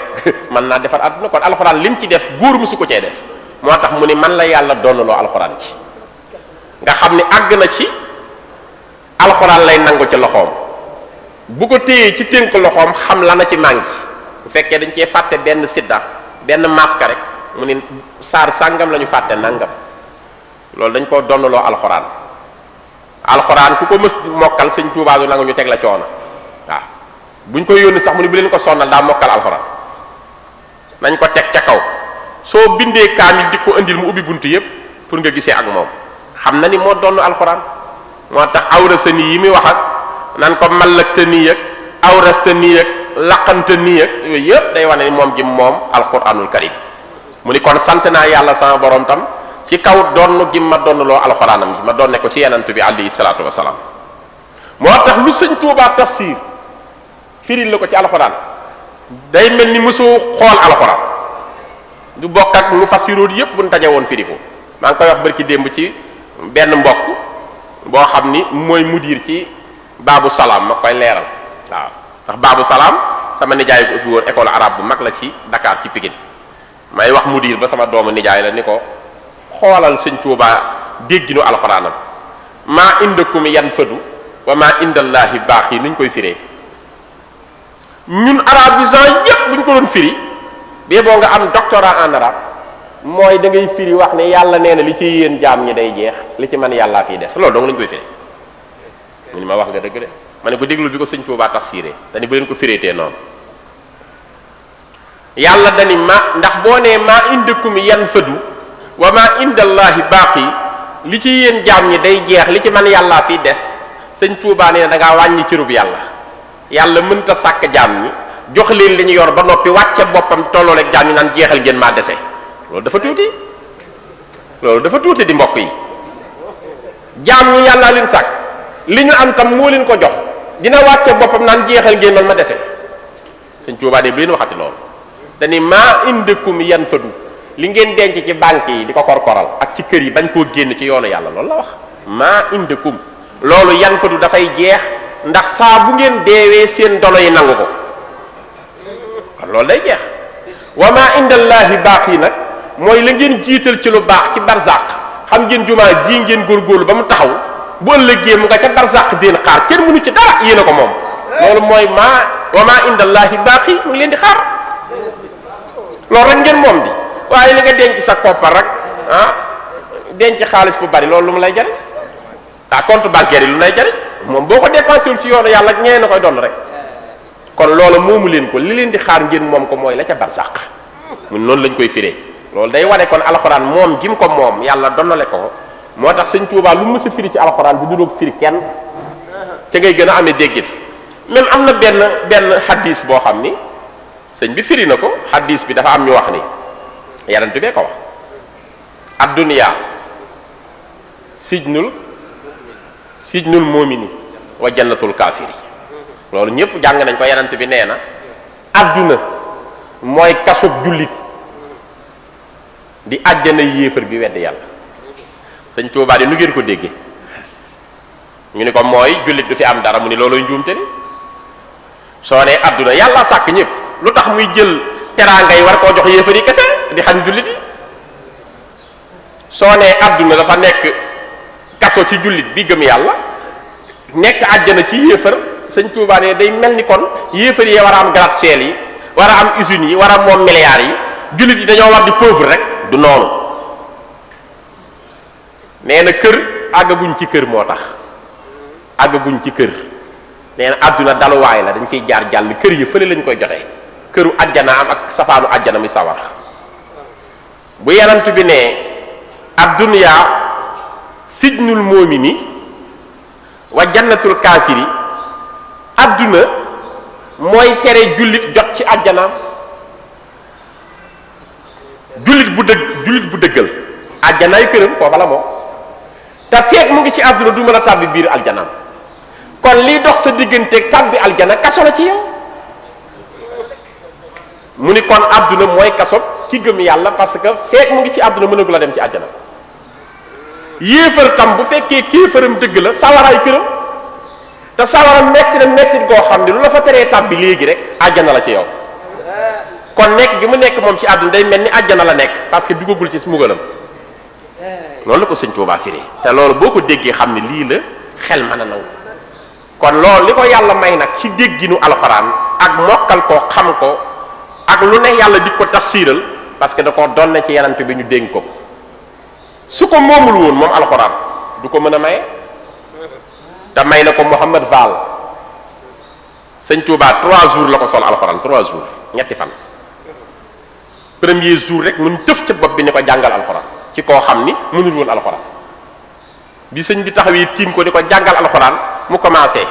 mën naa defar àdduna kon alxuraan lim ci def góor musu ko cee def moo tax mu ni man la yàlla donnaloo alxuraan ci nga xam ni àgg na ci alxuraan lay nangu ci loxoom bu ko téyee ci tënk loxoom xam la na ci màngi bu fekkee dañ cee fàtte benn sidda benn masque rek mu ni saar sàngam la ñu fàtte nangam loolu dañ koo donnaloo alxuraan alxuraan ku ko mës mokkal sëñ Tuubaa du nangu ñu teg la coono waaw buñ koy yónni sax mu ni bu leen ko sonnal daa mokkal alxuraan nañ ko teg ca kaw soo bindee kaamil di ko indil mu ubbi bunt yépp pour nga gisee ak moom xam na ni moo donn alxuraan moo tax awrasta nii yi muy wax ak nan ko mallakta nii ak awrasta nii ak laqanta nii ak yooyu yëpp day wane ni moom gi moom alquranul karim mu ni kon sant naa yàlla sama borom tam ci kaw donn gi ma donnloo alxuraanam ji ma donne ko ci yenant bi alayhi salaatu wasalaam moo tax lu sëñ Tuubaa tafsir firil la ko ci alxuraan day mel ni mësoo xool alxuraan du bokk ak mu fassiroon yépp buñ daje woon firi ko maa ngi koy wax barki démb ci benn mbokk boo xam ni mooy mudir ci baabu salaam ma koy leeral waaw ndax baabu salaam sama nijaay ko ubbi woon école arabe bu mag la ci Dakar ci Pikine may wax mudir ba sama doomu nijaay la ni ko xoolal sëñ Tuubaa dégginu alxuraanam maa indakum yanfadu wa maa indallaahi baax yi nuñ koy firee ñun arabisant yépp bu ñu ko doon firi bee boo nga am doctorat en arabe mooy da ngay firi wax ne yàlla nee na li ci yéen jaam ñi day jeex li ci man yàllaa fii des loolu dong lañ koy firi mu ni ma wax nga dëgg de ma ne ko déglul bi ko sëñ Tuubaa tafsiree dañu bu leen ko fireetee noonu yàlla dani ma ndax boo nee maa indakum yanfadu wa maa indallaahi baaqi li ci yéen jaam ñi day jeex li ci man yàllaa fii des sëñ Tuubaa nee na da ngaa wàññi cërub yàlla mënta sàkk jaam ñi jox leen li ñu yor ba noppi wàcce boppam tolloo rek jaam ñi naan jeexal ngeen maa dese loolu dafa tuuti di mbokk yi jaam ñi yàllaa leen sàkk li ñu am tam moo leen ko jox dina wàcce boppam naan jeexal ngeen man ma dese sëñ Tuubaa de bu leen waxati loolu dañu maa indakum yanfadu li ngeen denc ci banque yi di ko korkoral ak ci kër yi bañ koo génn ci yoonu yàlla loolu la wax maa indakum loolu yanfadu dafay jeex ndax saa bu ngeen deewee seen dono yi nangu ko kon loolu day jeex wa maa indallaahi baax yi nag mooy la ngeen jiital ci lu baax ci barzaq xam ngeen jumaa ji ngeen góorgóorlu ba mu taxaw bu ëllëgee mu nga ca barzaq déen xaar kenn mënu ci dara yéen a ko moom loolu mooy wa maa indallaahi baax yi mu ngi leen di xaar loolu rek ngeen moom di waaye li nga denc sa koppar rek denc xaalis bu bari loolu lu mu lay jariñ compte bancaire yi lu mu lay jariñ moom boo ko dépensé wul ci yoonu yàlla ñee na koy doon rek kon loolu moomu leen ko li leen di xaar ngeen moom ko mooy la ca barsàq mun noonu lañ koy firee loolu day wane kon alxuraan moom jim ko moom yàlla donnale ko moo tax sëñ Tuubaa lu mës a firi ci alxuraan bi du doog firi kenn ca ngay gën a amee déggin même am na benn xaddiis boo xam ni sëñ bi firi na ko xaddiis bi dafa am ñu wax ni yarante bee ko wax ad-dunya sijnul mu'mini wa jannatul kaafiri loolu ñëpp jàng nañ ko yarante bi nee na adduna mooy kasob jullit di àjjana yéefar bi wedd yàlla sëñ Tuubaa di nu ngeen ko déggee ñu ni ko mooy jullit du fi am dara mu ni looloy njuumte ni soo nee adduna yàlla sàkk ñëpp lu tax muy jël teraanga yi war koo jox yéefar yi kese di xañ jullit yi soo nee adduna dafa nekk kaso ci jullit bi gëm yàlla nekk àjjana ci yéefar sëñ Tuubaa ne day mel ni kon yéefar yi war a am gratte-ciel yi war a am usines yi war a moom milliards yi jullit yi dañoo war di pauvre rek du noonu nee na kër àggaguñ ci kër moo tax àggaguñ ci kër nee na àdduna daluwaay la dañ fiy jaar jàll kër yi fële lañ koy jotee këru àjjana am ak safaanu àjjana muy sawar bu yenant bi ne ad-dunya sijnul mu'mini wa jannatul kaafiri adduna mooy tere jullit jot ci àjjanaam jullit bu dëggal àjjanaay këram foofa la moom te feek mu ngi ci àdduna du mën a tàbbi biir aljanaam kon liy dox sa digganteeg tàbbi aljana kaso la ci yow mu ni kon àdduna mooy kaso ki gëm yàlla parce que feek mu ngi ci àdduna mënagu la dem ci àjjana yéefar tam bu fekkee kéefaram dëgg la sawaraay këram te sawara metti na mettit goo xam ne lu la fa teree tàbbi léegi rek àjjana la ci yow kon nekk gi mu nekk moom ci àdduna day mel ni àjjana la nekk parce que duggagul ci mbugalam noonu la ko sëñ Tuubaa firi te loolu boo ko déggee xam ne lii la xel mën a nangu kon loolu li ko yàlla may nag ci dégginu alxuraan ak mokkal ko xam ko ak lu ne yàlla di ko tafsiral parce que da ko doon na ci yanant bi ñu dénk ko su ko moomul woon moom alxuraan du ko mën a maye te may na ko Mouhamad Fall sëñ Touba 3 jours la ko sol alxuraan 3 jours ñetti fan premier jour rek mun tëf ca bopp bi ni ko jàngal alxuraan ci koo xam ni mënul woon alxuraan bi sëñ bi taxawee tiim ko di ko jàngal alxuraan mu commencé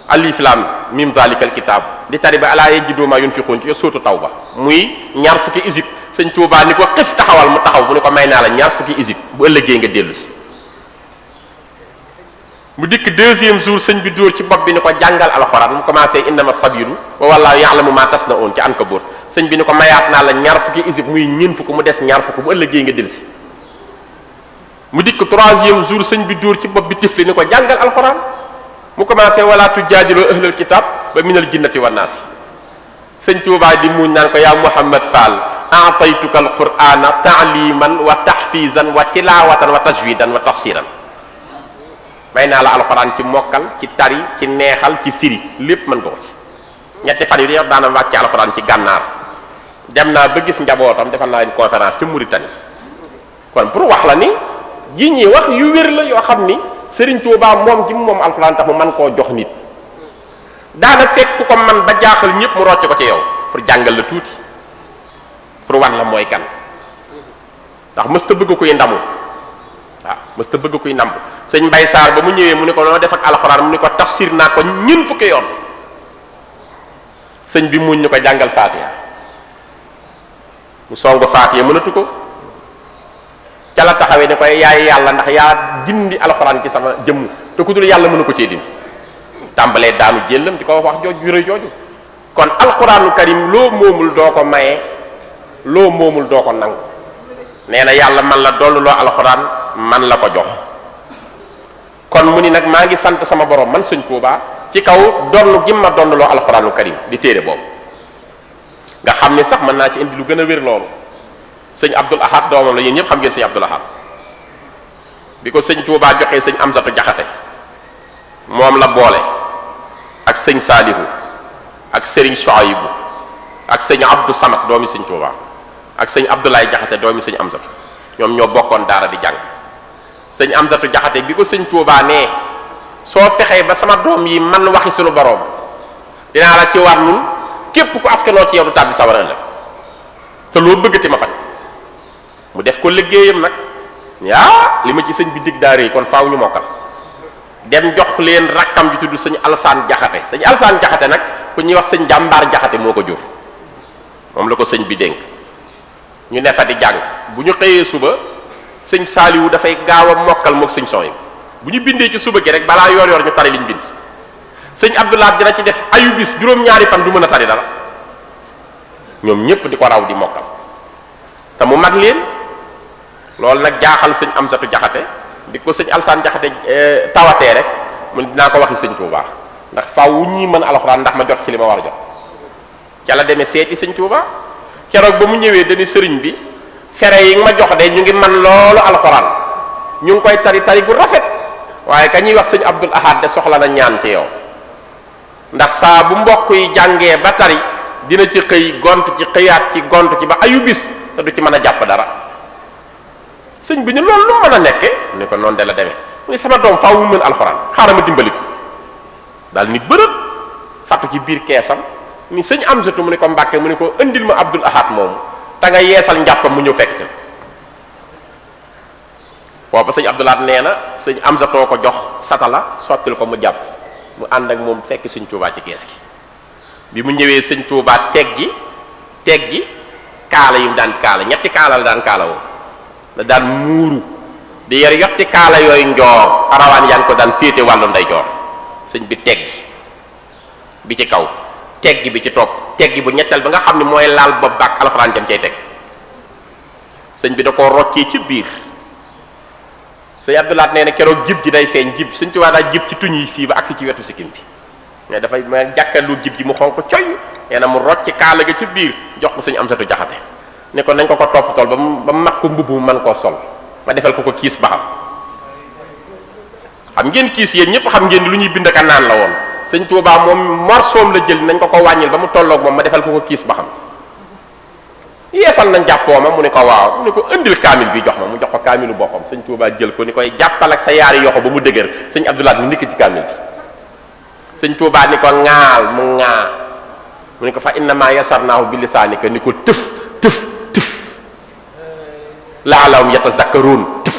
alif lam mim zalikal kitab di tari ba alaa yajidu ma yunfiqun ci sóotu Tawba muy ñaar fukki isib sëñ Touba ni ko xif taxawal mu taxaw bu ni ko may naa la ñaar fukki isib bu ëllëgee nga dellu si mu dikk deuxième jour sëñ bi dóor ci bopp bi ni ko jàngal alxuraan mu commencé innama sabiru wa wallahu ya'lamu ma tasna'un ci Ankabut sëñ bi ni ko mayaat naa la ñaar fukki isib muy ñeen fukk mu des ñaar fukk bu ëllëgee nga delsi mu dikk troisième jour sëñ bi dóor ci bopp bi tifli ni ko jàngal alxuraan mu commencé wala tujaadilu ahlal kitab ba minal jinnati wan naasi sëñ Tuubaa di muñ naan ko yaa Muhammad Fall a'taytuka alqur'ana ta'liman wa tahfizan wa tilawatan wa tajwidan wa tafsiran may naa la alxuraan ci mokkal ci tari ci neexal ci firi lépp mën nga ko ci ñetti fan yu dañoo daana wàcc ci alxuraan ci gànnaar dem naa ba gis njabootam defal naa leen conférence ci Mauritanie kon pour wax la ni yi ñi wax yu wér la yoo xam ni Serigne Touba moom ji moom alxuraan tax mu mën koo jox nit daana fekk ku ko man ba jaaxal ñëpp mu rocc ko ci yow pour jàngal la tuuti pour wan la mooy kan ndax mësta bëgg koy ndamu waaw mësta bëgg koy ndambu sëñ Mbay Saar ba mu ñëwee mu ne ko noo def ak alxuraan mu ne ko tafsir naa ko ñun fukki yoon sëñ bi muñ ñu ko jàngal Faatiha mu songu Faatiha mënatu ko ca la taxawee ne koy yaay yàlla ndax yaa dindi alxuraan ci sama jëmm te ku dul yàlla mënu ko cee dindi tàmbalee daanu jëllam di ko wax jooju rëy jooju kon alxuraanu karim loo moomul doo ko maye loo moomul doo ko nangu nee na yàlla man la dollu loo alxuraan man la ko jox kon mu ni nag maa ngi sant sama borom man sëñ Tuubaa ci kaw donn gi ma donn loo alxuraanu karim di téere boobu nga xam ni sax mën naa ci indi lu gën a wér loolu sëñ Abdul Ahad doomam la yéen ñëpp xam ngeen sëñ Abdul Ahad bi ko sëñ Tuubaa joxee sëñ Amsatu Jaxate moom la boole ak sëñ Saalihu ak sëriñ Suaybu ak sëñ Abdou Samad doomi sëñ Tuubaa ak sëñ Abdoulaye Jaxate doomi sëñ Amsatu ñoom ñoo bokkoon daara di jàng sëñ Amsatu Jaxate bi ko sëñ Tuubaa nee soo fexee ba sama doom yi man waxi suñu boroom dinaa la ci warlul képp ku askanoo ci yow du tàbbi sawara ëllëg te loo bëggati ma faj mu def ko liggéeyam nag li ma ci sëñ bi dig daare yi kon faaw ñu mokkal dem jox leen rakkam ji tudd sëñ Alsaan Jaxate sëñ Alsaan Jaxate nag ku ñuy wax sëñ Jàmbaar Jaxate moo ko jur moom la ko sëñ bi dénk ñu ne fa di jàng bu ñu xëyee suba sëñ Saaliwu dafay gaaw a mokkal mook sëñ Soy bu ñu bindee ci suba gi rek balaa yor ñu tari liñ bind sëñ Abdoulaye dina ci def ayubis juróom-ñaari fan du mën a tari dara ñoom ñépp di ko raw di mokkal te mu mag leen loolu nag jaaxal sëñ Amsatu Jaxate di ko sëñ Alsaan Jaxate tawatee rek mun dinaa ko waxi sëñ Tuubaa ndax faaw wu ñuy mën alxuraan ndax ma jot ci li ma war a jot ca la demee seeti sëñ Tuubaa keroog ba mu ñëwee dañu sëriñ bi fere yi nga ma jox de ñu ngi man loolu alxuraan ñu ngi koy tari gu rafet waaye ka ñuy wax sëñ Abdul Ahad de soxla na ñaan ci yow ndax saa bu mbokk yi jàngee ba tari dina ci xëy gont ci xëyaat ci gont ci ba ayubis te du ci mën a jàpp dara sëñ bi ni loolu lu mën a nekke ni ko noonu de la demee mu ne sama doom faaw mu mën alxuraan xaaral ma dimbali ko daal ni bërëb fattu ci biir keesam ni sëñ Amsatu mu ne ko Mbàkke mu ne ko indil ma Abdul Ahad moomu te nga yeesal njàppam mu ñëw fekk si booba sëñ Abdul Ahad nee na sëñ Amsatoo ko jox satala sottil ko mu jàpp mu ànd ak moom fekk sëñ Tuubaa ci kees gi bi mu ñëwee sëñ Tuubaa teggi kaala yu mu daan kaala ñetti kaala la daan kaala woo la daan muuru di yor yotti kaala yooyu njoor arawaan yaa ngi ko daan féete wàllu ndeyjoor sëñ bi teggi bi ci kaw teggi bi ci topp teggi bu ñetteel ba nga xam ne mooy laal bopp baak alxuraan jam cay teg sëñ bi da koo roccee ci biir sëñ Abdoulaat nee na keroog jib ji day feeñ jib sëñ Tuubaa daa jib ci tuñ yi fii ba agsi ci wetu sikkim bi mais dafay ma jàkkaarloo jib ji mu xonq coy nee na mu rocc kaala ga ci biir jox ko sëñ Amsatu Jaxate ne ko nañ ko topp tool ba mu mag ko mbubb mu mën koo sol ma defal ko kiis ba xam ngeen kiis yéen ñëpp xam ngeen lu ñuy bind ka naan la woon sëñ Tuubaa moom morsoom la jël nañ ko wàññil ba mu tolloog moom ma defal ko kiis ba xam yeesal nañ jàppoo ma mu ne ko waaw mu ne ko indil kaamil bi jox ma mu jox ko kaamilu boppam sëñ Tuubaa jël ko ni koy jàppal ak sa yaari yoxo ba mu dëgër sëñ Abdoulaye mu nikk ci kaamil bi sëñ Tuubaa ni ko ŋaal mu ŋaa mu ne ko fa innama yasarnaahu bi lisaanika ni ko tëf laalawum yatazakkaruun tëf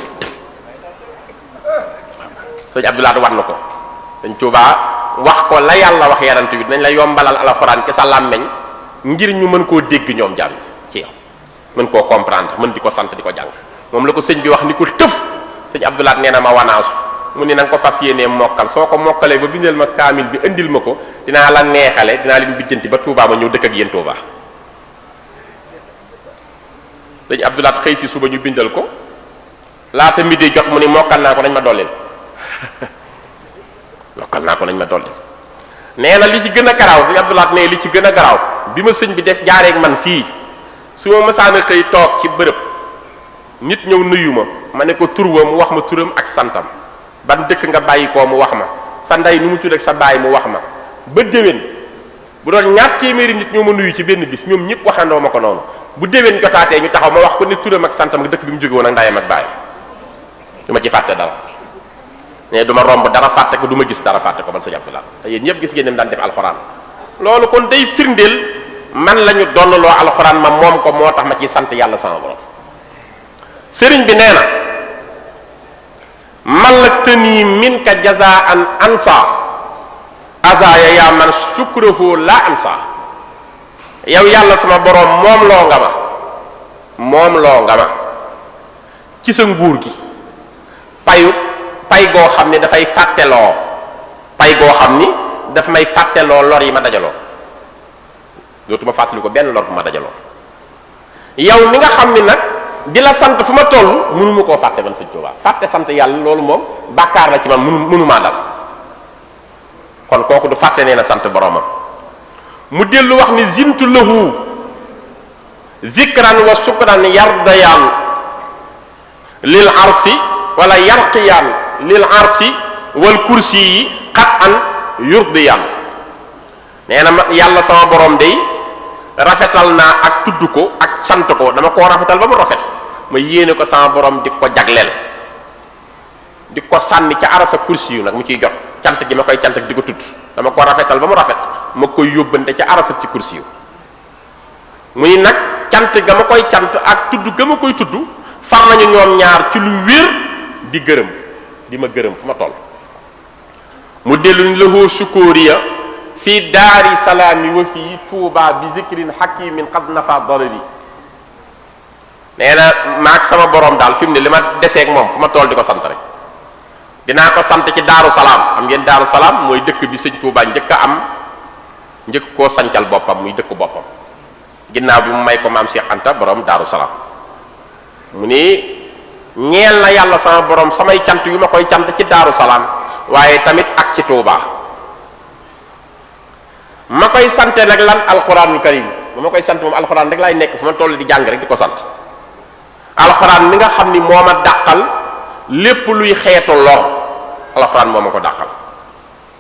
sëñ Abdoulaye war na ko sëñ Tuubaa wax ko la yàlla wax yarant bi nañ la yombalal alxuraan ke sa làmmeñ ngir ñu mën koo dégg ñoom jàmm ci yow mën koo comprendre mën di ko sant di ko jàng moom la ko sëñ bi wax ni ko tëf sëñ Abdoulaye nee na ma wanaasu mu ni na nga ko fas yéenee mokkal soo ko mokkalee ba bindal ma kaamil bi indil ma ko dinaa la neexale dinaa leen bijjanti ba Touba ma ñëw dëkk ak yéen Touba. dañu Abdoulaat xëy si suba ñu bindal ko laata midi jot mu ni mokkal naa ko nañ ma dollil mokkal naa ko nañ ma dollil nee na li ci gën a garaaw si Abdoulaat nee li ci gën a garaaw bi ma sëñ bi def jaareeg man fii su ma mësaana xëy toog ci bërëb nit ñëw nuyu ma ne ko tur wa mu wax ma turam ak santam ban dëkk nga bàyyi koo mu wax ma sa ndey nu mu tudd ak sa baay mu wax ma ba déwén bu doon ñaar téeméeri nit ñoo ma nuyu ci benn bis ñoom ñëpp waxandoo ma ko noonu bu déwén jotaatee ñu taxaw ma wax ko ne turam ak santam ak dëkk bi mu jóge woon ak ndayam ak baayam du ma ci fàtte dara mais du ma romb dara fàtte ko du ma gis dara fàtte ko man sëñ Abdoulaye te yéen ñëpp gis ngeen ne daan def alxuraan loolu kon day firndeel man la ñu donnaloo alxuraan ma moom ko moo tax ma ciy sant yàlla sama borom sëriñ bi nee na malaktani minka jazaan ansa azaya ya man sukruhu la ansa yow yàlla sama borom moom loo nga ma ci sa nguur gi pay goo xam ni dafay fàtteloo pay goo xam ni daf may fàtteloo lor yi ma dajaloo dootuma fàttali ko benn lor bu ma dajaloo yow mi nga xam ni nag di la sant fu ma toll mënuma koo fàtte man sëñ Tuubaa fàtte sant yàlla loolu moom bàkkaar la ci man mënumaa dal kon kooku du fàtte nee na sant boromam mu dellu wax ni zimtu lahu zikran wa sukran yardayaan lil arsi wala yarqiyaan lil arsi wal kursi yi xat an yurdiyaan nee na yàlla sama borom day rafetal naa ak tudd ko ak sant ko dama koo rafetal ba mu rafet ma yéene ko sama borom di ko jagleel di ko sànni ca arasa kursi yu nag mu ciy jot cant gi ma koy cant ak di ko tudd dama ko rafetal ba mu rafet ma koy yóbbante ca arasa ci kursi yu muy nag cant ga ma koy cant ak tudd ga ma koy tudd far nañu ñoom ñaar ci lu wér di gërëm di ma gërëm fu ma toll mu dellu ni lahu sukóoriya fii daari salaami wa fii tuuba bi zikrin hakimin qad nafa dalali nee na maag sama borom daal fi mu ne li ma deseeg moom fu ma toll di ko sant rek dinaa ko sant ci daaru salaam am ngeen daaru salaam mooy dëkk bi sëñ Tuubaa njëkk a am njëkk koo sancal boppam muy dëkk boppam ginnaaw bi mu may ko maam Cheikh Anta borom daaru salaam mu ni ñeel na yàlla sama borom samay cant yu ma koy cant ci daaru salaam waaye tamit ak ci Tuubaa ma koy sante nag lan alquranul karim bu ma koy sant moom alquran rek laay nekk fu ma toll di jàng rek di ko sant alquran mi nga xam ni moo ma dàqal lépp luy xeetu lor alquran moo ma ko dàqal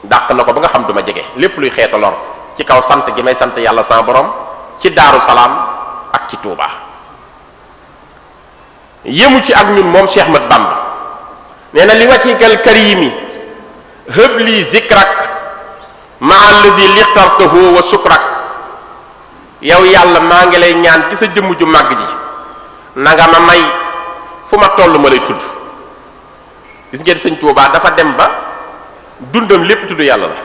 dàq na ko ba nga xam du ma jege lépp luy xeetu lor ci kaw sant gi may sant yàlla sama borom ci daaru salaam ak ci Tuubaa yëmu ci ak ñun moom Cheikh Ahmad Bamba nee na li wàccikal karimi hëbli zikrak ma allazi lixtartahu wa sukrak yow yàlla maa ngi lay ñaan ci sa jëmm ju màgg ji na nga ma may fu ma toll ma lay tudd gis ngeen sëñ Tuubaa dafa dem ba dundam lépp tudd yàlla la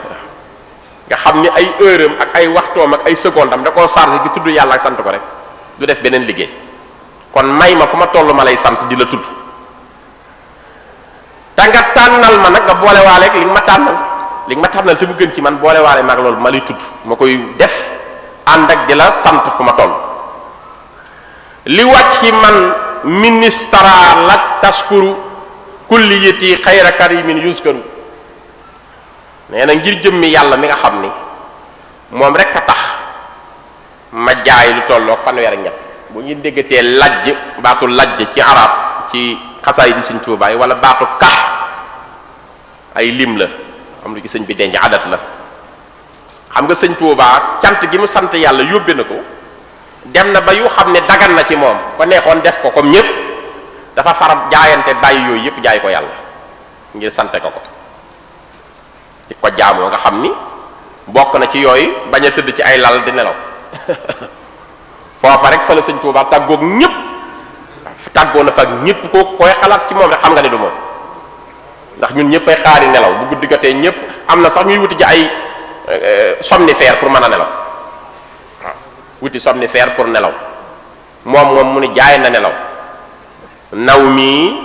nga xam ni ay heure am ak ay waxtoom ak ay seconde am da koo chargé ci tudd yàlla ak sant ko rek du def beneen liggéey kon may ma fu ma toll ma lay sant di la tudd te nga tànnal ma nag nga boole waaleeg li nga ma tànnal te mu gën ci man boole waale maag loolu ma lay tudd ma koy def ànd ak di la sant fu ma toll li wàcc ci man ministara la taskuru kulliyati xayra karimin yuskaru nee na ngir jëmmi yàlla mi nga xam ni moom rek a tax ma jaay lu tolloog fanweer ak ñett bu ñu déggatee lajj baatu lajj ci arab ci xasaay di sëñ Tuubaa wala baatu kax ay lim la am lu ci sëñ bi denc adat la xam nga sëñ Tuubaa cant gi mu sant yàlla yóbbe na ko dem na ba yu xam ne dagan na ci moom ko neexoon def ko comme ñépp dafa faral jaayante bàyyi yooyu yépp jaay ko yàlla ngir sante ko di ko jaamoo nga xam ni bokk na ci yooyu bañ a tëdd ci ay lal di nelaw foofa rek fa la sëñ Tuubaa tàggoog ñépp tàggoo na fa ak ñépp ko koy xalaat ci moom rek xam nga ne du moom ndax ñun ñëpp ay xaari nelaw bu guddi jotee ñëpp am na sax ñuy wuti ji ay somnifère pour mën a nelaw waaw wuti somnifère pour nelaw moom mu ni jaay na nelaw naw mi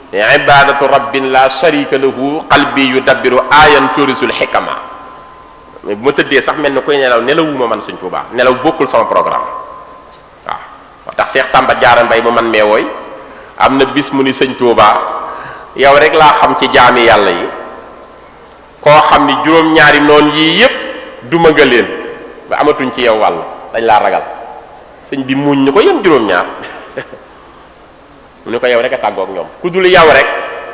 ibadatu rabbin la sharika lahu qalbi yudabbiru ayan turisul hikama mais bu ma tëddee sax mel ni koy nelawuma man Sëñ Tuubaa nelaw bokkul sama programme waaw moo tax Seex Sàmba Jaara Mbay mu man mee wooy am na bis mu ni Sëñ Tuubaa yow rek laa xam ci jaami yàlla yi koo xam ni juróom-ñaari noon yii yépp duma nga leen ba amatuñ ci yow wàll dañ laa ragal sëñ bi muñ ni ko yéen juróom-ñaar mu ne ko yow rek a tàggoog ñoom ku dul yow rek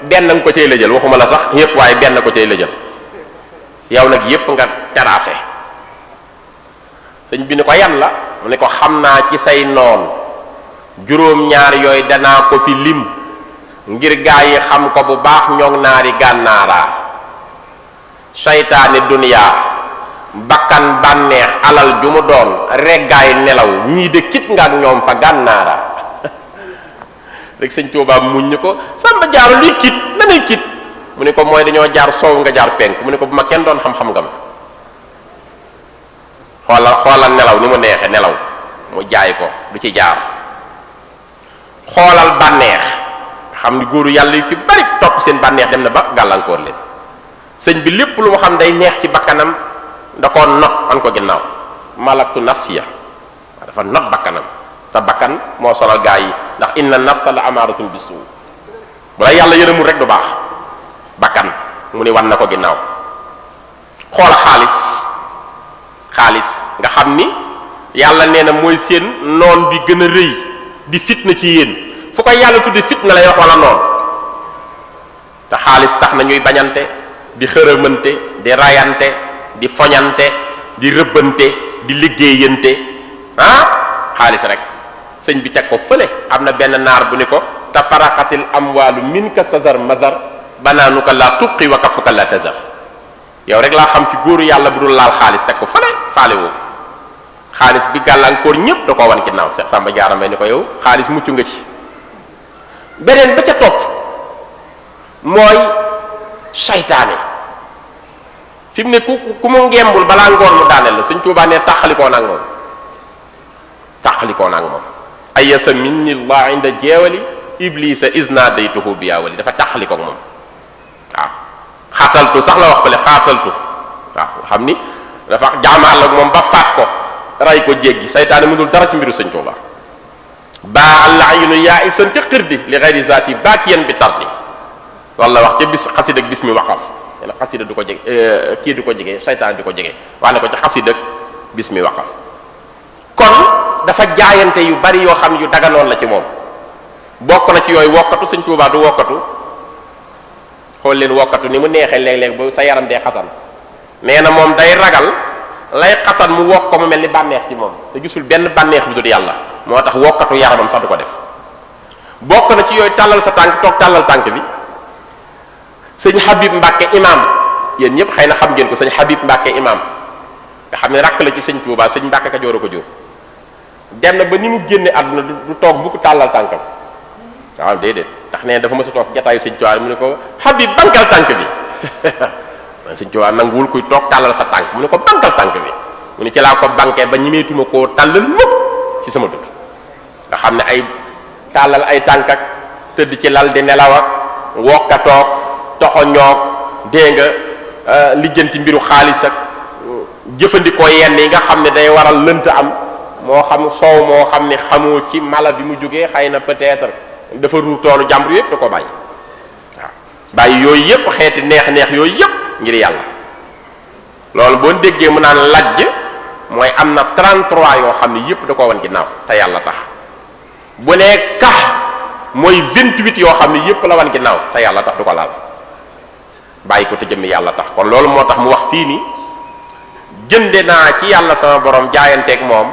benn nga ko cay lëjal waxuma la sax yépp waaye benn ko cay lëjal yow nag yépp nga terrassé sëñ bi ni ko yan la mu ne ko xam naa ci say noon juróom-ñaar yooyu danaa ko fi lim ngir gaa yi xam ko bu baax ñoog naari gànnaaraa saytaane duniyaa bakkan bànneex alal ju mu doon reggaay nelaw ñii de kit nga ak ñoom fa gànnaara rek Sëñ Tuubaa muñ ni ko Samba Jaara lii kit la nay kit mu ne ko mooy dañoo jaar soow nga jaar penk mu ne ko bu ma kenn doon xam-xam nga ma xoolal nelaw ni mu neexe nelaw mu jaay ko du ci jaar xoolal bànneex xam ni góoru yàlla yu ci bari topp seen bànneex dem na ba gàllankoor leen sëñ bi lépp lu mu xam day neex ci bakkanam da koo not an ko ginnaaw malaktu nafsiya dafa not bakkanam te bakkan moo sonal gaa yi ndax inna nafsa la amaaratun bisu bu la yàlla yërëmul rek du baax bakkan mu ni wan na ko ginnaaw xoola xaalis nga xam ni yàlla nee na mooy seen noon bi gën a rëy di fitna ci yéen fu ko yàlla tudde fitna lay wax wala noonu te xaalis tax na ñuy bañante di xërëmante di rayante di foñante di rëbbante di liggéeyante xaalis rek sëñ bi teg ko fële am na benn naar bu ni ko tafaraqatil amwaalu minka sazar mazar banaanuka la tuqi wa kafuka la tazar yow rek laa xam ci góoru yàlla bu dul laal xaalis teg ko fële faale woo xaalis bi gàllankoor ñépp da koo wan ginnaaw Seex Sàmba Jaara Mbay ni ko yow xaalis mucc nga ci beneen ba ca topp mooy saytaane fi mu ne ku mu ngembul balaa ngoon mu daaneel la Sëñ Tuubaa ne tàqalikoo nag moom tàqalikoo nag moom ayasa minni llah inda jeewali iblisa isna daytuhu biyaawali dafa tàqalikoog moom waaw xaataltu sax la wax fële xaataltu waaw xam ni dafa jaamaar la moom ba faat ko ray ko jéggi saytaane mënul dara ci mbiru Sëñ Tuubaa baa allah ayunu yaa isan te xirdi li xayri zaati baakiyan bi tardi loolu la wax ca bis xasid ak bis mi waqaf ne xasida du ko jege kii du ko jege saytaan du ko jege wax ne ko ci xasida ak bis mi waqaf kon dafa jaayante yu bari yoo xam yu daganoon la ci moom bokk na ci yooyu wokkatu Sëñ Tuubaa du wokkatu xool leen wokkatu ni mu neexee léeg-léeg ba sa yaram dee xasan nee na moom day ragal lay xasan mu wokk ko mu mel ni bànneex ci moom te gisul benn bànneex bu dul yàlla moo tax wokkatu yaramam sax du ko def bokk na ci yooyu tàllal sa tànk toog tàllal tànk bi sëñ Habib Mbàkke imam yéen ñëpp xëy na xam ngeen ko sëñ Habib Mbàkke imam nga xam ne rakk la ci Sëñ Tuubaa sëñ Mbàkke Kajoor a ko jur dem na ba ni mu génne àdduna du toog bu ko tàllal tànkam waaw déedéet ndax nee dafa mës a toog jataayu Sëñ Tuubaa mu ne ko Habib bankal tànk bi Sëñ Tuubaa nanguwul kuy toog tàllal sa tànk mu ne ko bankal tànk bi mu ne ci laa ko bankee ba ñimeetuma koo tàllal mukk ci sama dund nga xam ne ay tàllal ay tànk ak tëdd ci lal di nelaw ak wokkatoog toxoñoog dégg nga lijjanti mbiru xaalis ak jëfandikoo yenn yi nga xam ne day waral lënt am moo xam soow moo xam ne xamoo ci mala bi mu jógee xëy na peut-être dafa ruur toolu jàmbur yépp da ko bàyyi waaw bàyyi yooyu yépp xeeti neex-neex yooyu yépp ngir yàlla loolu boo déggee mu naan lajj mooy am na 33 yoo xam ne yépp da koo wan ginnaaw te yàlla tax bu nee kax mooy 28 yoo xam ne yépp la wan ginnaaw te yàlla tax du ko laal bàyyi ko te jëmmi yàlla tax kon loolu moo tax mu wax fii ni jënde naa ci yàlla sama borom jaayanteeg moom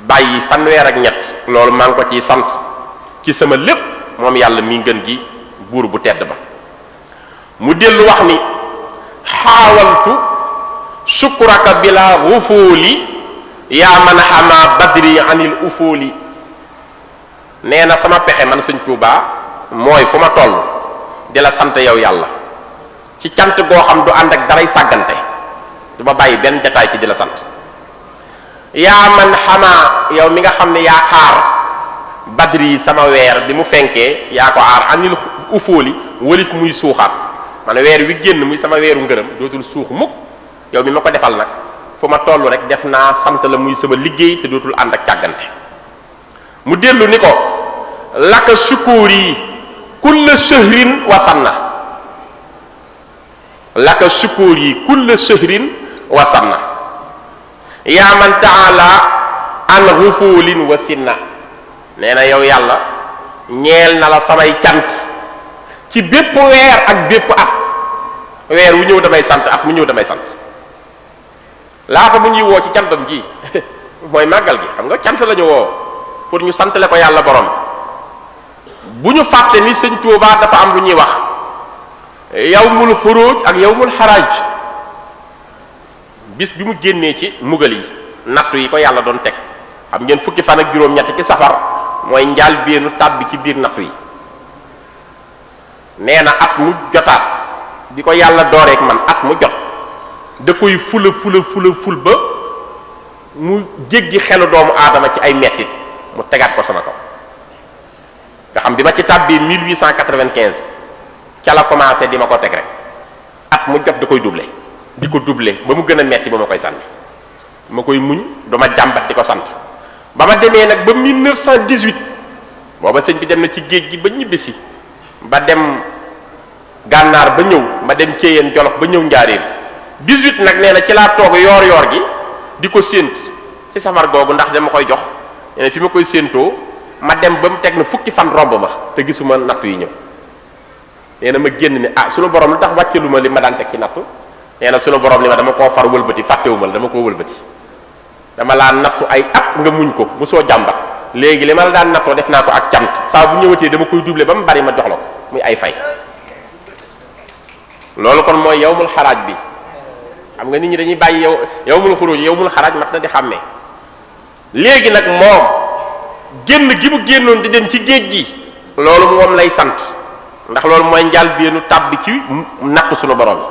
bàyyi fanweer ak ñett loolu maa ngi ko ciy sant ci sama lépp moom yàlla mi ngën gi buur bu tedd ba mu dellu wax ni xaawaltu sukuraka bila wufuuli yaa man xama badri anil ufuuli nee na sama pexe man Sëñ Tuubaa mooy fu ma toll di la sant yow yàlla ci cant goo xam du ànd ak daray sàggante du ma bàyyi benn détail ci di la sant yaa man xamaa yow mi nga xam ne yaa aar badri sama weer bi mu fenkee yaa ko aar anil ufóoli walif muy suuxaat man weer wi génn muy sama weeru ngërëm dootul suux mukk yow mi ma ko defal nag fu ma toll rek def naa sant la muy sama liggéey te dootul ànd ak càggante mu dellu ni ko laka sukuri kulla shahrin wa sanna laka sukuri kulla shahrin wa sanna yaa man taala an ghufulin wa sinna nee na yow yàlla ñeel na la samay cant ci bépp weer ak bépp at weer wu ñëw damay sant at mu ñëw damay sant laata mu ñuy woo ci cantam gi mooy màggal gi xam nga cant la ñu woo pour ñu santale ko yàlla borom bu ñu fàtte ni sëñ Tuubaa dafa am lu ñuy wax yawmul xuruj ak yawmul xaraaj bis bi mu génnee ci mugal yi nattu yi ko yàlla doon teg xam ngeen fukki fan ak juróom-ñett ci safar mooy njaal beenu tàbbi ci biir nattu yi nee na at mu jotaat bi ko yàlla dooreek man at mu jot da koy ful ba mu jéggi xelu doomu aadama ci ay mettit mu tegaat ko sama kaw nga xam bi ma ci tàbbee 1895 ca la commencé di ma ko teg rek at mu jot da koy doublé di ko doublé ba mu gën a metti ba ma koy sànni ma koy muñ dama jàmbat di ko sant ba ma demee nag ba 1918 booba sëñ bi dem na ci géej gi ba ñibbisi ba dem gànnaar ba ñëw ma dem Ceyeen Jolof ba ñëw Njaaréem 18 nag nee na ci laa toog yoor gi di ko séent ci safar googu ndax dama koy jox nee na fi ma koy séentoo ma dem ba mu teg na fukki fan romb ma te gisuma nattu yi ñëw nee na ma génn ni ah sunu borom lu tax wàcceelu ma li ma daan teg ci nattu nee na sunu borom li ma dama koo far wëlbati fàttewuma la dama koo wëlbati dama laa nattu ay at nga muñ ko mosoo jàmbat léegi li ma la daan nattoo def naa ko ak cant saa bu ñëwatee dama koy doublé ba mu bari ma jox la ko muy ay fay loolu kon mooy yawmul xaraaj bi xam nga nit ñi dañuy bàyyi yawmul xuruj yawmul xaraaj mat na di xàmmee léegi nag moom génn gi mu génnoon di dem ci géej gi loolu moom lay sant ndax loolu mooy njaal beenu tàbbi ci nattu suñu borom yi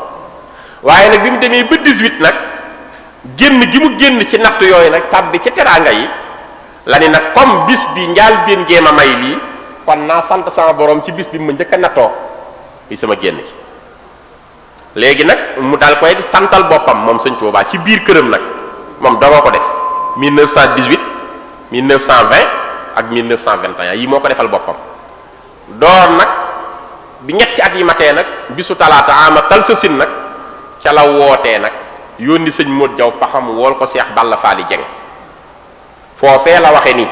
waaye nag bi mu demee ba 18 nag génn gi mu génn ci nattu yooyu nag tàbbi ci teraanga yi la ni nag comme bis bi njaal been géema may lii kon naa sant sama borom ci bis bi mu njëkk a nattoo yi sama génn ci léegi nag mu dal koy santal boppam moom sëñ Tuubaa ci biir këram nag moom dogoo ko def 1918 1920 ak 1921 yi moo ko defal boppam door nag bi ñetti at yi matee nag bisu talaata ama tal sa sin nag ca la wootee nag yónni sëñ Modou Diaw paxam wool ko Seex Balla Faali Jeng foofee la waxe ni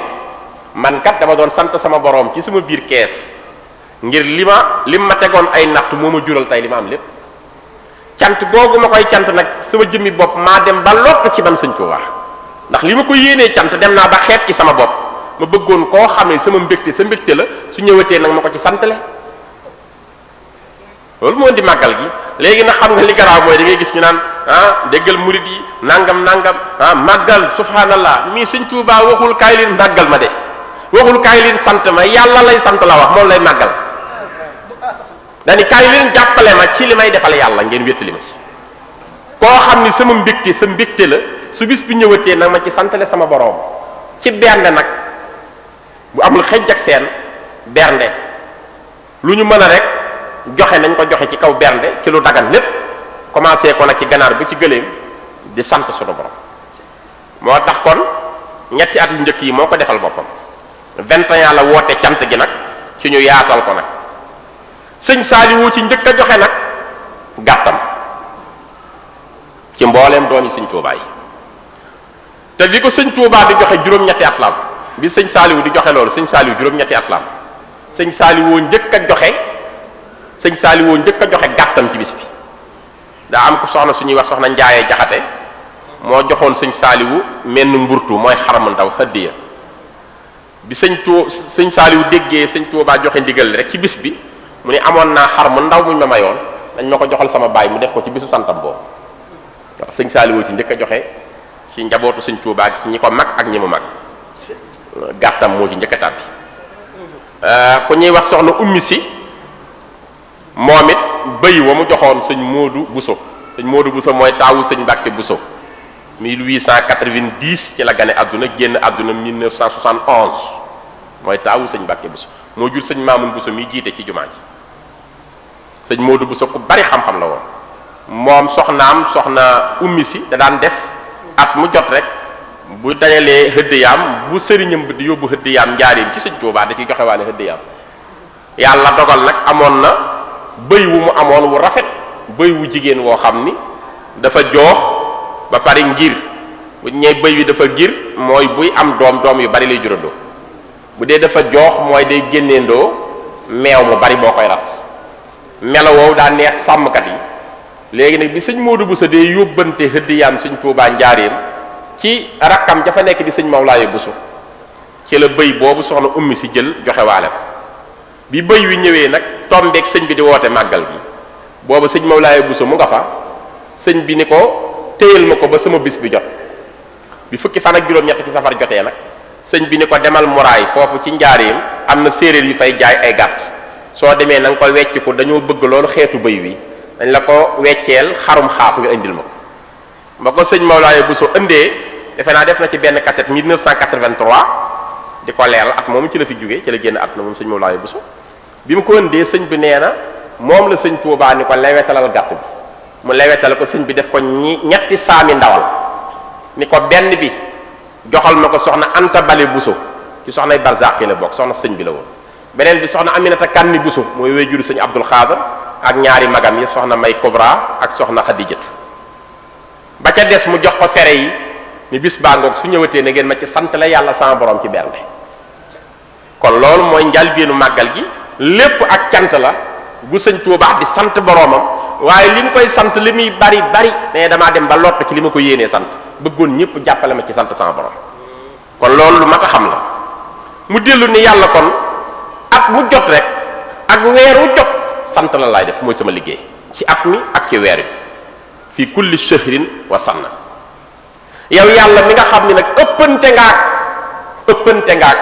man kat dama doon sant sama borom ci sama biir kees ngir lim ma tegoon ay natt moo ma jural tey li ma am lépp cant googu ma koy cant nag sama jëmmi bopp maa dem ba lott ci man sëñ Tuubaa ndax li ma ko yéenee cant dem naa ba xeet ci sama bopp ma bëggoon koo xam ne sama mbégte sa mbégte la su ñëwatee nag ma ko ci santale loolu moo di màggal gi léegi nag xam nga li garaaw mooy da ngay gis ñu naan déggal murid yi nangam màggal subhanallah mii sëñ Tuubaa waxul kaay leen màggal ma de waxul kaay leen sant ma yàlla lay sant la wax moom lay màggal dani kaay leen jàppale ma ci li may defal yàlla ngeen wéttali ma ci koo xam ni sama mbégte sa mbégte la su bis bi ñëwatee nag ma ci santale sama borom ci bernde nag bu amul xejj ak seen bernde lu ñu mën a rek joxe nañ ko joxe ci kaw bernde ci lu dagan lépp commencé ko nag ci ganaar ba ci gëléem di sant sunu borom moo tax kon ñetti at yu njëkk yi moo ko defal boppam 21 la woote cant gi nag ci ñu yaatal ko nag sëñ Saaliwu ci njëkk a joxe nag gàttam ci mbooleem doon yi sëñ Tuubaa yi te bi ko sëñ Tuubaa di joxe juróom-ñetti at la am bi sëñ Saaliwu di joxe loolu sëñ Saaliwu juróom-ñetti at la am sëñ Saaliwu njëkk a joxe sëñ Saaliwu njëkk a joxe gàttam ci bis bi daa am ko soxna suñuy wax soxna Njaayee Jaxate moo joxoon sëñ Saaliwu menn mburtu mooy xaramu ndaw hëddiya bi sëñ Saaliwu déggee sëñ Tuubaa joxe ndigal rek ci bis bi mu ne amoon naa xar mu ndaw muñ ma mayoon dañ ma ko joxal sama baay mu def ko ci bisu santam boobu ndax sëñ Saaliwu ci njëkk a joxe ci njabootu sëñ Tuubaa ci ñi ko mag ak ñi mu mag gàttam moo ci njëkk a tàbbi ku ñuy wax soxna ummi si moom it bëy wa mu joxoon sëñ Moodu Buso sëñ Moodu Buso mooy taawu sëñ Mbàkke Buso 1890 ci la gane àdduna génn àdduna 1971 mooy taawu sëñ Mbàkke Buso moo jur sëñ Maamun Buso mi jiite ci jumaa ji sëñ Modou Bousso ku bari xam-xam la woon moom soxnaam soxna ummi si da daan def at mu jot rek bu dajalee hëddiyaam bu sëriñam bi di yóbbu hëddiyaam njaareem ci sëñ Tuubaa da ciy joxe waale hëddiyaam yàlla dogal nag amoon na bëy wu mu amoon wu rafet bëy wu jigéen woo xam ni dafa joox ba pare ngir bu ñee bëy wi dafa ngir mooy buy am doom yu bari lay jurandoo bu dee dafa joox mooy day génneendoo meew mu bari boo koy rat melo woowu daa neex sàmmkat yi léegi nag bi sëñ Modou Bousso dee yóbbante hëddiyaam sëñ Tuubaa njaareem ci rakkam jafa nekk di sëñ Mawlaaye Bousso ci la bëy boobu soxna ummi si jël joxe waale ko bi bëy wi ñëwee nag tombeek sëñ bi di woote màggal gi boobu sëñ Mawlaaye Bousso mu nga fa sëñ bi ni ko téyel ma ko ba sama bis bi jot bi fukki fan ak juróom-ñett ci safar jotee nag sëñ bi ni ko demal muraay foofu ci njaareem am na séeréer yu fay jaay ay gàtt soo demee na nga ko wecc ko dañoo bëgg loolu xeetu bëy wi dañ la ko wecceel xarum xaaf nga indil ma ko ba ko sëñ Mawlaaye Bousso indee defe naa def na ci benn cassette 1983 di ko leeral at moom ci la fi jógee ci la génn at na moom sëñ Mawlaaye Bousso bi mu ko indee sëñ bi nee na moom la sëñ Tuubaa ni ko lewetalal gàtt bi mu lewetal ko sëñ bi def ko ñetti saami ndawal ni ko benn bi joxal ma ko soxna Anta Bale Bousso ci soxnay Barzaq yi la bokk soxna sëñ bi la woon beneen bi soxna Aminata Kanni Bousso mooy wéyjuru sëñ Abdul Xaadir ak ñaari magam yi soxna May Kubra ak soxna Xadijatu ba ca des mu jox ko fere yi ni bis baa ngoog su ñëwatee na ngeen ma ci sant la yàlla sama borom ci bernde kon loolu mooy njalbeenu màggal gi lépp ak cant la gu sëñ Tuubaa di sant boromam waaye li mu koy sant li muy bari bari mais damaa dem ba lott ci li ma ko yéenee sant bëggoon ñëpp jàppale ma ci sant sama borom kon loolu lu mat a xam la mu dellu ni yàlla kon at mu jot rek ak weer wu jot sant la laay def mooy sama liggéey ci at mi ak ci weer wi fii kulli shahrin wa sanna yow yàlla mi nga xam ni nag ëppante ngaak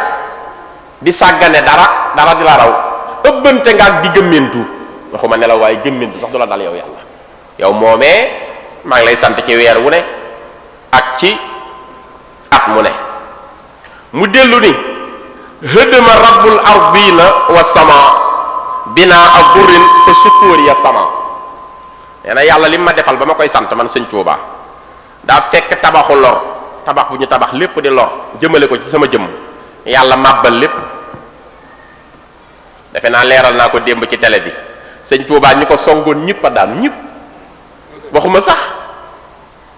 di sàggane dara di la raw ëppante ngaak di gëmmentu waxuma ne la waaye gëmmentu sax du la dal yow yàlla yow moomee maa ngi lay sant ci weer wu ne ak ci at mu ne mu dellu ni hëddama rabbul ardina wa sama binaa ak burrin fa sukóori ya sama nee na yàlla li ma defal ba ma koy sant man sëñ Tuubaa daa fekk tabaxu lor tabax bu ñu tabax lépp di lor jëmale ko ci sama jëmm yàlla màbbal lépp defe naa leeral naa ko démb ci télé bi sëñ Tuubaa ñi ko songoon ñëpp a daanu ñëpp waxuma sax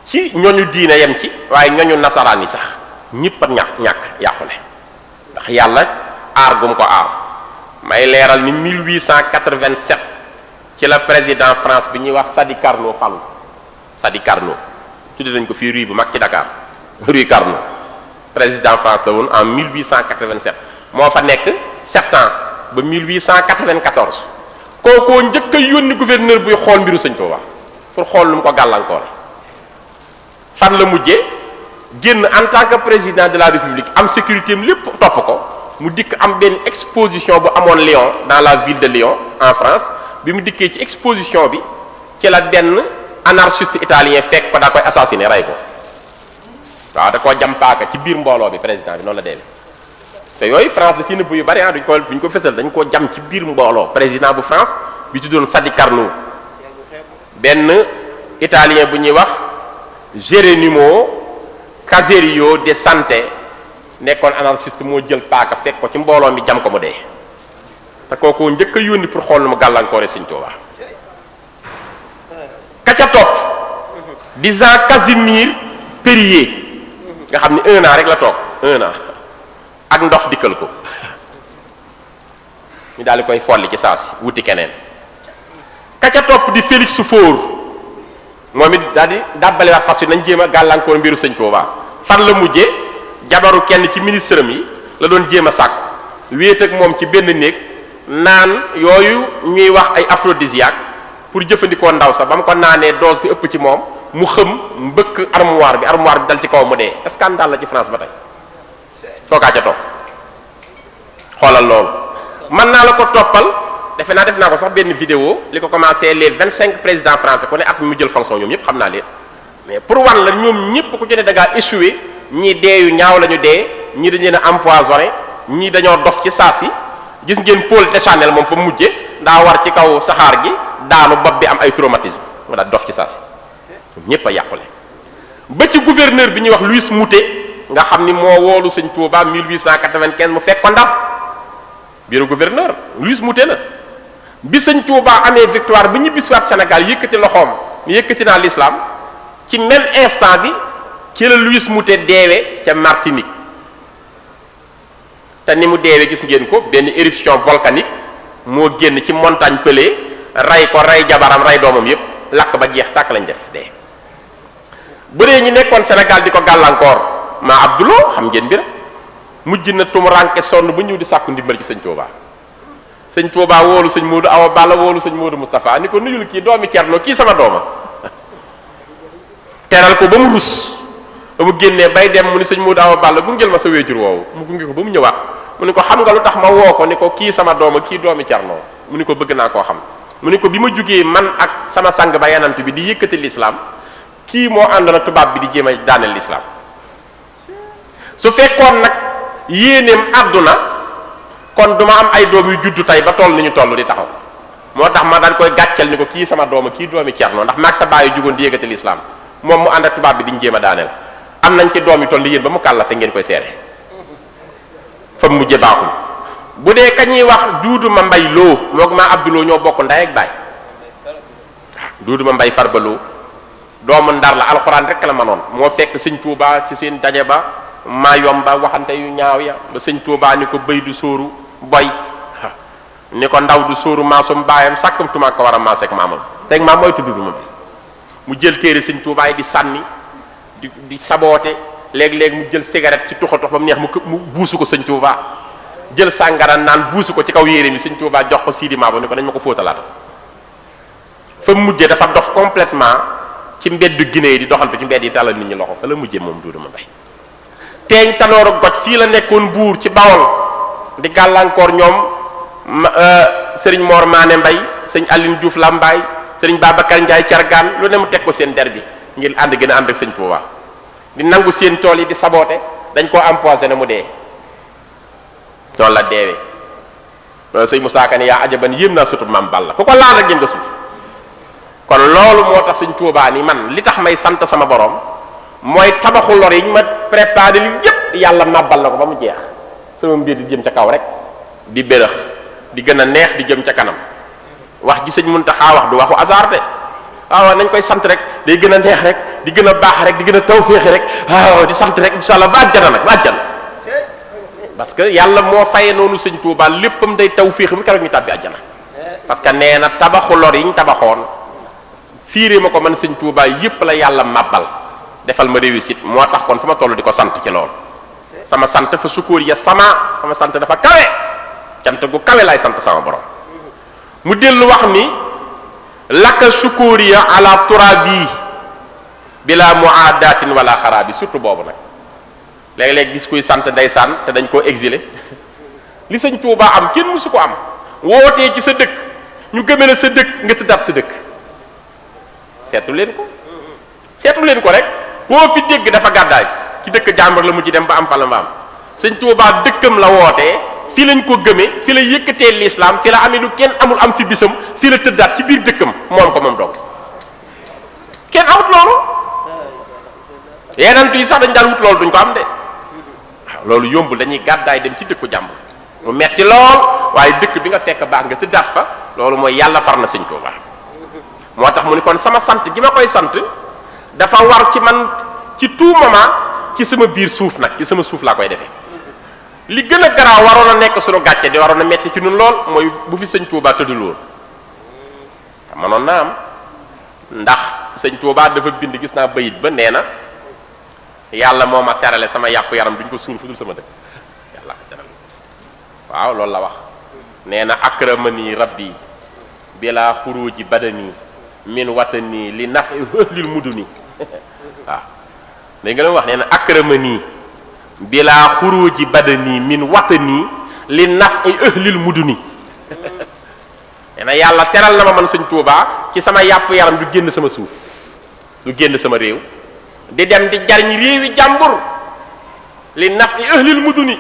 ci ñooñu diine yem ci waaye ñooñu nasaraan yi sax ñëpp a ñàkk yàqule ndax yàlla aar gum ko aar may leeral ni 1887 ci la président France bi ñuy wax Sadi Carnot falu Sadi Carnot tudde nañ ko fii rue bu mag ci Dakar rue Carnot président France la woon en 1887 moo fa nekk 7 ans ba 1894 kookoo njëkk a yónni gouverneur buy xool mbiru sëñ Tuubaa pour xool lu mu ko gàllankoor fan la mujjee génn en tant que président de la République am sécurité am lépp topp ko mu dikk am benn exposition bu amoon Lyon dans la ville de Lyon en France bi mu dikkee ci exposition bi ci la benn anarchiste italien fekk ko daa koy assassiné rey ko waaw da koo jam paaka ci biir mbooloo bi président bi noonu la demee te yooyu France da ci nëbb yu bari duñ ko fësal dañ koo jam ci biir mbooloo président bu France bi tuddoon Sadi Carnot benn italien bu ñuy wax Geronimo Caserio de Sante nekkoon anarchiste moo jël paaka fekk ko ci mbooloo mi jam ko mu dee te kooku njëkk a yónni pour xool nu mu gàllankoore Sëñ Tuubaa ka ca topp di Jean Casimir Périer nga xam ni 1 an rek la toog 1 an ak ndox dikkal ko ñu daal di koy folli ci saa si wuti keneen ka ca topp di Félix Faure moom it daal di dàbbaliwaat fas yi nañ jéem a gàllankoor mbiru Sëñ Tuubaa fan la mujjee jabaru kenn ci ministre yi la doon jéem a sàkk wéet ak moom ci benn néeg naan yooyu ñuy wax ay aphrodisiaque pour jëfandikoo ndaw sax ba mu ko naanee dose bi ëpp ci moom mu xëm mbëkk armoire bi dal ci kaw mu dee scandale la ci France ba tey toogaa ca toog xoolal loolu mën naa la ko toppal def naa ko sax benn vidéo li ko commencé les 25 présidents français ku ne at mu jël fonction ñoom ñëpp xam naa leen mais pour wan la ñoom ñëpp ku ci ne da ngaa échoué ñii dee yu ñaaw la ñu dee ñii dañ leen a empoisonné ñii dañoo dof ci saa si gis ngeen Paul Deschanel moom fa mujje daa war ci kaw saxaar gi daanu bopp bi am ay traumatisme mu daal dof ci saasi ñépp a yàqule ba ci gouverneur bi ñuy wax Louis Moutet nga xam ni moo woolu sëñ Touba 1895 mu fekk ko Ndar bureau gouverneur Louis Moutet la bi sëñ Touba amee victoire bi ñu biswaat Sénégal yëkkati loxoom ni yëkkati naa l'islam ci même instant bi ci la Louis Moutet deewe ca Martinique te ni mu deewe gis ngeen ko benn éruption volcanique moo génn ci montagne Pelée rey ko rey jabaram rey doomam yépp lakk ba jeex tàkk lañ def dee bu dee ñu nekkoon Sénégal di ko gàllankoor maa Abdulo xam ngeen bi rek mujj na tumuranke sonn bu ñëw di sàkku ndimbal ci sëñ Touba sëñ Touba woolu sëñ Modou Awa Balla woolu sëñ Modou Moustapha ni ko nuyul kii doomi Cerno kii sama dooma teral ko ba mu rus ba mu génnee bay dem mu ni sëñ Modou Awa Balla gungeel ma sa wéejur woowu mu gunge ko ba mu ñëwaat mu ni ko xam nga lu tax ma woo ko ni ko kii sama dooma kii doomi Cerno mu ni ko bëgg naa koo xam mu ni ko bi ma jugee man ak sama sang ba yanant bi di yëkkati l'islam kii moo àndoon ak tubaab bi di jéem a daaneel l'islam su fekkoon nag yéeneem àdduna kon duma am ay doom yu juddu tey ba toll ni ñu toll di taxaw moo tax ma daan koy gàcceel ni ko kii sama dooma kii doomi Cerno ndax maag sa bàyyi jugoon di yëkkati l'islam moom mu ànd ak tubaab bi di ñu jéem a daaneel am nañ ci doom yu toll yéen ba mu kàllafe ngeen koy seere fa mu mujje baaxul bu dee ka ñuy wax Duudu ma Mbay Loo moog maa Abduloo ñoo bokk ndey ak baay Duudu ma Mbay Farba Loo doomu Ndar la alxuraan rek la manoon moo fekk sëñ Touba ci seen daje ba maa yomba waxante yu ñaaw ya ba sëñ Touba ni ko bëy du sóoru boy ni ko ndaw du sóoru maasum baayam sàkkamtuma ko war a maaseek maamam teg maam mooy tudd ma bi mu jël téere sëñ Touba yi di sànni di saboote léeg-léeg mu jël cigarette si tuxa tux ba mu neex mu buusu ko sëñ Touba jël sàngara naan buusu ko ci kaw yére mi sëñ Touba jox ko Sidi Maabo ni ko dañ ma ko fóotalaata fa mu mujjee dafa dof complètement ci mbeddu Guinée yi di doxantu ci mbedd yi tàllal nit ñi loxo fa la mujjee moom Duudu ma Mbay teeñ tanooru got fii la nekkoon buur ci Bawol di gàllankoor ñoom sëriñ Mor Maane Mbay sëñ Aline Diouf Lambaay sëriñ Babacar Ndiaye Cargaan lu ne mu teg ko seen der bi ngir ànd gën a ànd ak sëñ Touba di nangu seen tool yi di saboote dañ koo empoisonné mu dee noonu la deewee loolu sëñ Moussa Ka ne yaa ajaban yéem naa sutub maam Balla ku ko laal rek jëm nga suuf kon loolu moo tax sëñ Touba ni man li tax may sant sama borom mooy tabaxu lor yi ñu ma préparé li yépp yàlla nàbbal na ko ba mu jeex sama mbir di jëm ca kaw rek di bérëx di gën a neex di jëm ca kanam wax ji sëñ Muntaxa wax du waxu hasard de waaw nañ koy sant rek day gën a neex rek di gën a baax rek di gën a tawféexe rek waaw di sant rek insha allah ba àjjana nag ba àjjana parce que yàlla moo faye noonu sëñ Touba léppam day tawféexe mi keroog ñu tàbbi àjjana parce que nee na tabaxu lor yi ñu tabaxoon fiiree ma ko man sëñ Touba yépp la yàlla màbbal defal ma réussite moo tax kon fu ma toll di ko sant ci loolu sama sant fa sukóor ya sama sant dafa kawe cant gu kawe laay sant sama borom mu dellu wax ni laka sukóor ya ala turabi bila muaadatin wala xaraabi surtout boobu nag léeg-léeg gis kuy sant ndeysaan te dañ koo exilé li sëñ Touba am kenn mësu ko am wootee ci sa dëkk ñu gëme la sa dëkk nga tëddaat sa dëkk seetu leen ko rek boo fi dégg dafa gàddaay ci dëkk jàmbur la mujj dem ba am fa la ma am sëñ Touba dëkkam la wootee fi lañ ko gëmee fi la yëkkatee l'islam fi la amee lu kenn amul am fi bisam fi la tëddaat ci biir dëkkam moom ko moom donc kenn amut loolu yeneen yi sax dañ daan wut loolu duñ ko am de waaw loolu yombul dañuy gàddaay dem ci dëkku jàmbur mu metti lool waaye dëkk bi nga fekk baax nga tëddaat fa loolu mooy yàlla far na sëñ Touba moo tax mu ni kon sama sant gi ma koy sant dafa war ci man ci tout moment ci sama biir suuf nag ci sama suuf laa koy defee li gën a garaaw waroon a nekk sunu gàcce di waroon a metti ci ñun lool mooy bu fi sëñ Touba tëddul woon manoon naa am ndax sëñ Touba dafa bind gis naa bayit ba nee na yàlla moo ma terale sama yàpp yaram duñ ko suul fu dul sama dëkk yàlla ko terale waaw loolu la wax nee na akramani rabbi bila xuruji badani min watani li nafi lil muduni waaw léegi nga leen wax nee na akramani bila xuruji badani min watani li nafi ahlil muduni nee na yàlla teral na ma man sëñ Touba ci sama yàpp yaram du génn sama suuf du génn sama réew di dem di jariñ réewi jàmbur li nafi ahlil muduni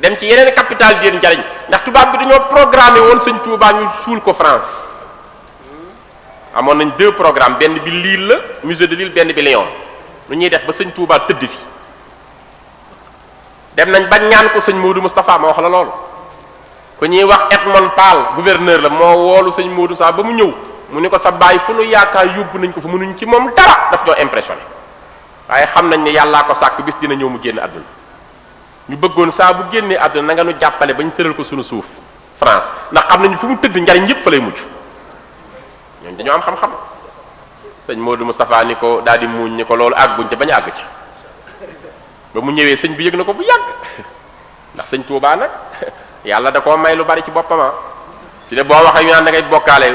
dem ci yeneen capital di leen jariñ ndax tubaab bi dañoo programmé woon sëñ Touba ñu suul ko France amoon nañ 2 programmes benn bi Lille la musée de Lille benn bi Lyon lu ñuy def ba sëñ Touba tëdd fi dem nañ ba ñaan ko sëñ Modou Moustapha ma wax la loolu ku ñuy wax Edmond Pal gouverneur la moo woolu sëñ Modou Moustapha ba mu ñëw mu ni ko sa bàyyi fu nu yaakaar yóbbu nañ ko fa mënuñ ci moom dara daf ñoo impressionné waaye xam nañ ne yàllaa ko sàkk bis dina ñëw mu génn àdduna ñu bëggoon saa bu génnee àdduna na nga nu jàppale ba ñu tëral ko suñu suuf France ndax xam nañu fu mu tëdd njariñ yépp fa lay mujj ñooñu dañoo am xam-xam sëñ Modou Moustapha ni ko daal di muuñ ni ko loolu àgguñ ca bañ àgg ca ba mu ñëwee sëñ bi yëg na ko bu yàgg ndax sëñ Touba nag yàlla da koo may lu bari ci boppama ci ne boo waxee ñu naan da ngay bokkaale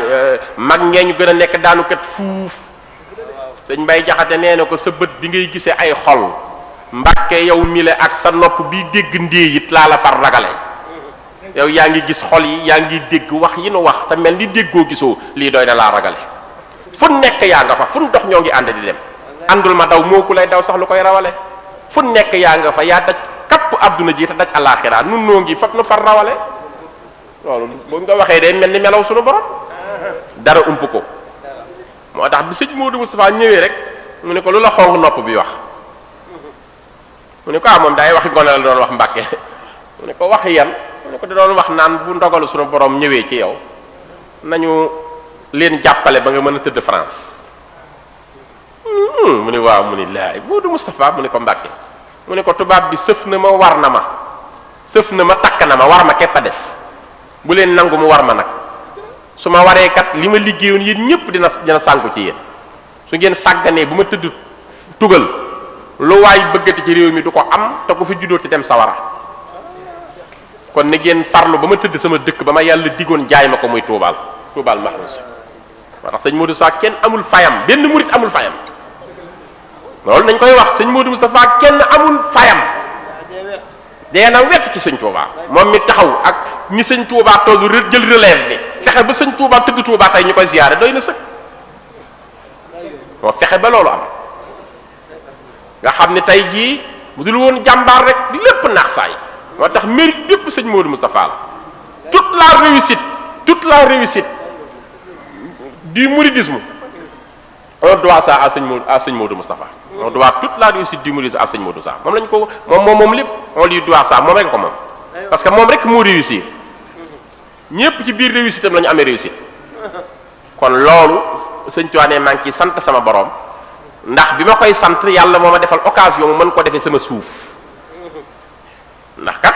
mag ngee ñu gën a nekk daanu kat fuuf sëñ Mbay Jaxate nee na ko sa bët bi ngay gisee ay xol Mbàkke yow mi le ak sa nopp bi dégg ndee it laa la far ragale yow yaa ngi gis xol yi yaa ngi dégg wax yi nu wax te mel ni déggoo gisoo lii doy na laa ragale fu nekk yaa nga fa fu dox ñoo ngi ànd di dem àndul ma daw moo ku lay daw sax lu koy rawale fu nekk yaa nga fa yaa daj kapp àdduna ji te daj alaaxira nun noo ngi fat nu far rawale loolu bu nga waxee day mel ni melaw suñu borom dara ump ko moo tax bi sëñ Modou Moustapha ñëwee rek mu ne ko lu la xonq nopp bi wax mu ne ko moom daay waxi gone la doon wax Mbàkke mu ne ko wax yan mu ne ko da doon wax naan bu ndogalu suñu borom ñëwee ci yow nañu leen jàppale ba nga mën a tëdd France mu ne waaw mu ne laay Modou Moustapha mu ne ko Mbàkke mu ne ko tubaab bi sëf na ma war na ma sëf na ma takk na ma war ma képp a des bu leen nangu mu war ma nag su ma waree kat li ma liggéeyoon yéen ñëpp dina sànku ci yéen su ngeen sàgganee bu ma tëdd tugal lu waay bëggati ci réew mi du ko am te ku fi juddoo ci dem sawara kon ni ngeen farlu ba ma tëdd sama dëkk ba ma yàlla digoon jaay ma ko muy tuubaal maxruus moo tax sëñ Modou Moustapha kenn amul fayam benn murit amul fayam loolu nañ koy wax sëñ Modou Moustapha kenn amul fayam dee na wett ci sëñ Touba moom mi taxaw ak ni sëñ Touba toll jël relève bi fexe ba sëñ Touba tëdd Touba tey ñu koy ziyaare doy na sëkk moo fexe ba loolu am nga xam ne tey jii bu dul woon jàmbaar rek di lépp naax saay moo tax mérite bépp sëñ Modou Moustapha la toute la réussite du mouridisme on doit ça à sëñ Modou Moustapha on doit toute la réussite du mouridisme à sëñ Modou Moustapha moom lañ ko moom lépp on lui doit ça moom rek ko moom parce que moom rek moo réussir ñépp ci biir réussite am la ñu amee réussite kon loolu sëñ Tuubaa maa ngi ciy sant sama borom ndax bi ma koy sant yàlla moo ma defal occasion mu mën ko defee sama suuf ndax kat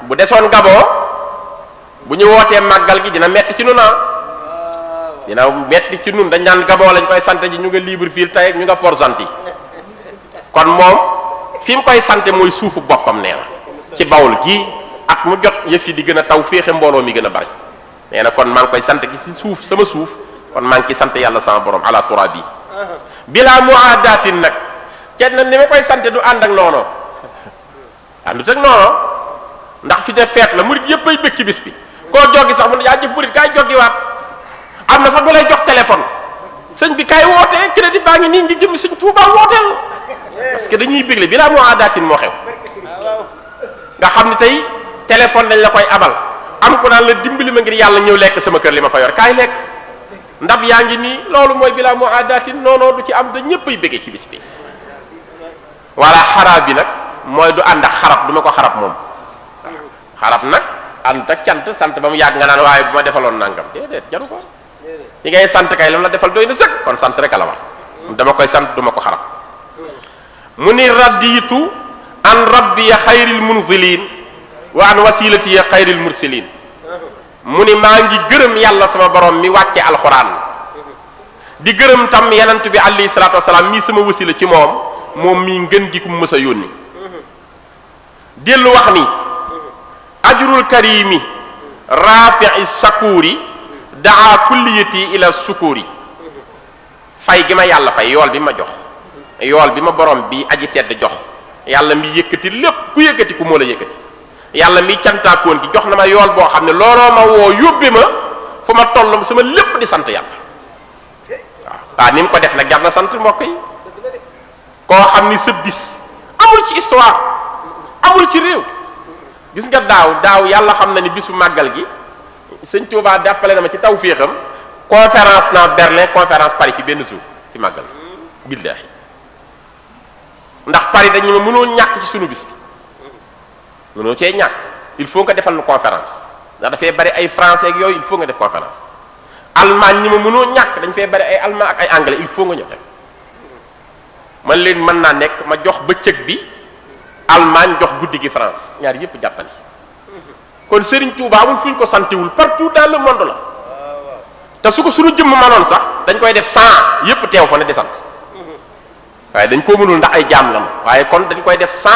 bu desoon Gabon bu ñu wootee màggal gi dina metti ci nun dina metti ci nun dañ naan Gabon lañ koy sant ji ñu nga Libreville tey ñu nga Port-Gentil kon moom fi mu koy sante mooy suufu boppam nee na ci Bawol gii at mu jot yëf yi di gën a taw féexe mbooloo mi gën a bari nee na kon maa ngi koy sant gi si suuf sama suuf kon maa ngi ci sant yàlla sama borom ala turabi bilaa muaadatin nag kenn ni ma koy sante du ànd ak noono àndut ak noono ndax fi def feet la murit yëpp ay bëkki bis bi koo joggi sax mu ne yaa jëf murit kaay joggiwaat am na sax bu lay jox téléphone sëñ bi kaay wootee crédit baa ngi nii ngi jëm sëñ Tuubaa wooteel parce que dañuy bégle bilaa muaadatin moo xew nga xam ne tey téléphone dañ la koy abal am ko naan la dimbali ma ngir yàlla ñëw lekk sama kër li ma fa yor kaay lekk ndab yaa ngi nii loolu mooy bilaa muaadatin noonoo du ci am da ñëpp ay bëggee ci bis bi wala xaraab bi nag mooy du ànd ak xarab du ma ko xarab moom xarab nag ànd ak cant sant ba mu yàgg nga naan waaye bu ma defaloon nangam déedéet jaru ko li ngay sant kay lam la defal doy na sëkk kon sant rek a la war dama koy sant du ma ko xarab mu ni raditu an rabbiya xayril munzilin wa an wasilatiya xayril mursilin mu ni maa ngi gërëm yàlla sama borom mi wàcce alxuraan di gërëm tam yenant bi alayhi salaatu wasalaam mii sama wasila ci moom mii ngën gi ku mës a yónni dellu wax ni ajrul karimi rafi'i sakuri daa kulliyati ila sukuri fay gi ma yàlla fay yool bi ma jox yool bi ma borom bi aji tedd jox yàlla mi yëkkati lépp ku yëkkati ku moo la yëkkati yàlla mi cantaakoon gi jox na ma yool boo xam ne looloo ma woo yóbbe ma fu ma toll sama lépp di sant yàlla waaw ni mu ko def nag jar na sant mbokk yi koo xam ni sa bis amul ci histoire amul ci réew gis nga daaw yàlla xam na ni bisu màggal gi sëñ Tuubaa jàppale na ma ci tawféexam conférence naa Berlin conférence Paris ci benn jour ci màggal billaahi ndax Paris dañu ma mënoo ñàkk ci sunu bis bi mënoo cee ñàkk il faut nga defal nu conférence ndax dafay bari ay français ak yooyu il faut nga def conférence Allemagne ñi ma mënoo ñàkk dañ fay bari ay allemand ak ay anglais il faut nga ñëw rek man leen mën naa nekk ma jox bëccëg bi Allemagne jox guddi gi France ñaar yépp jàppali kon Serigne Touba amul fu ñu ko santiwul partout dans le monde la te su ko suñu jëmm manoon sax dañ koy def 100 yépp teew fa ne di sant waaye dañ koo mënul ndax ay jaam lan waaye kon dañ koy def 100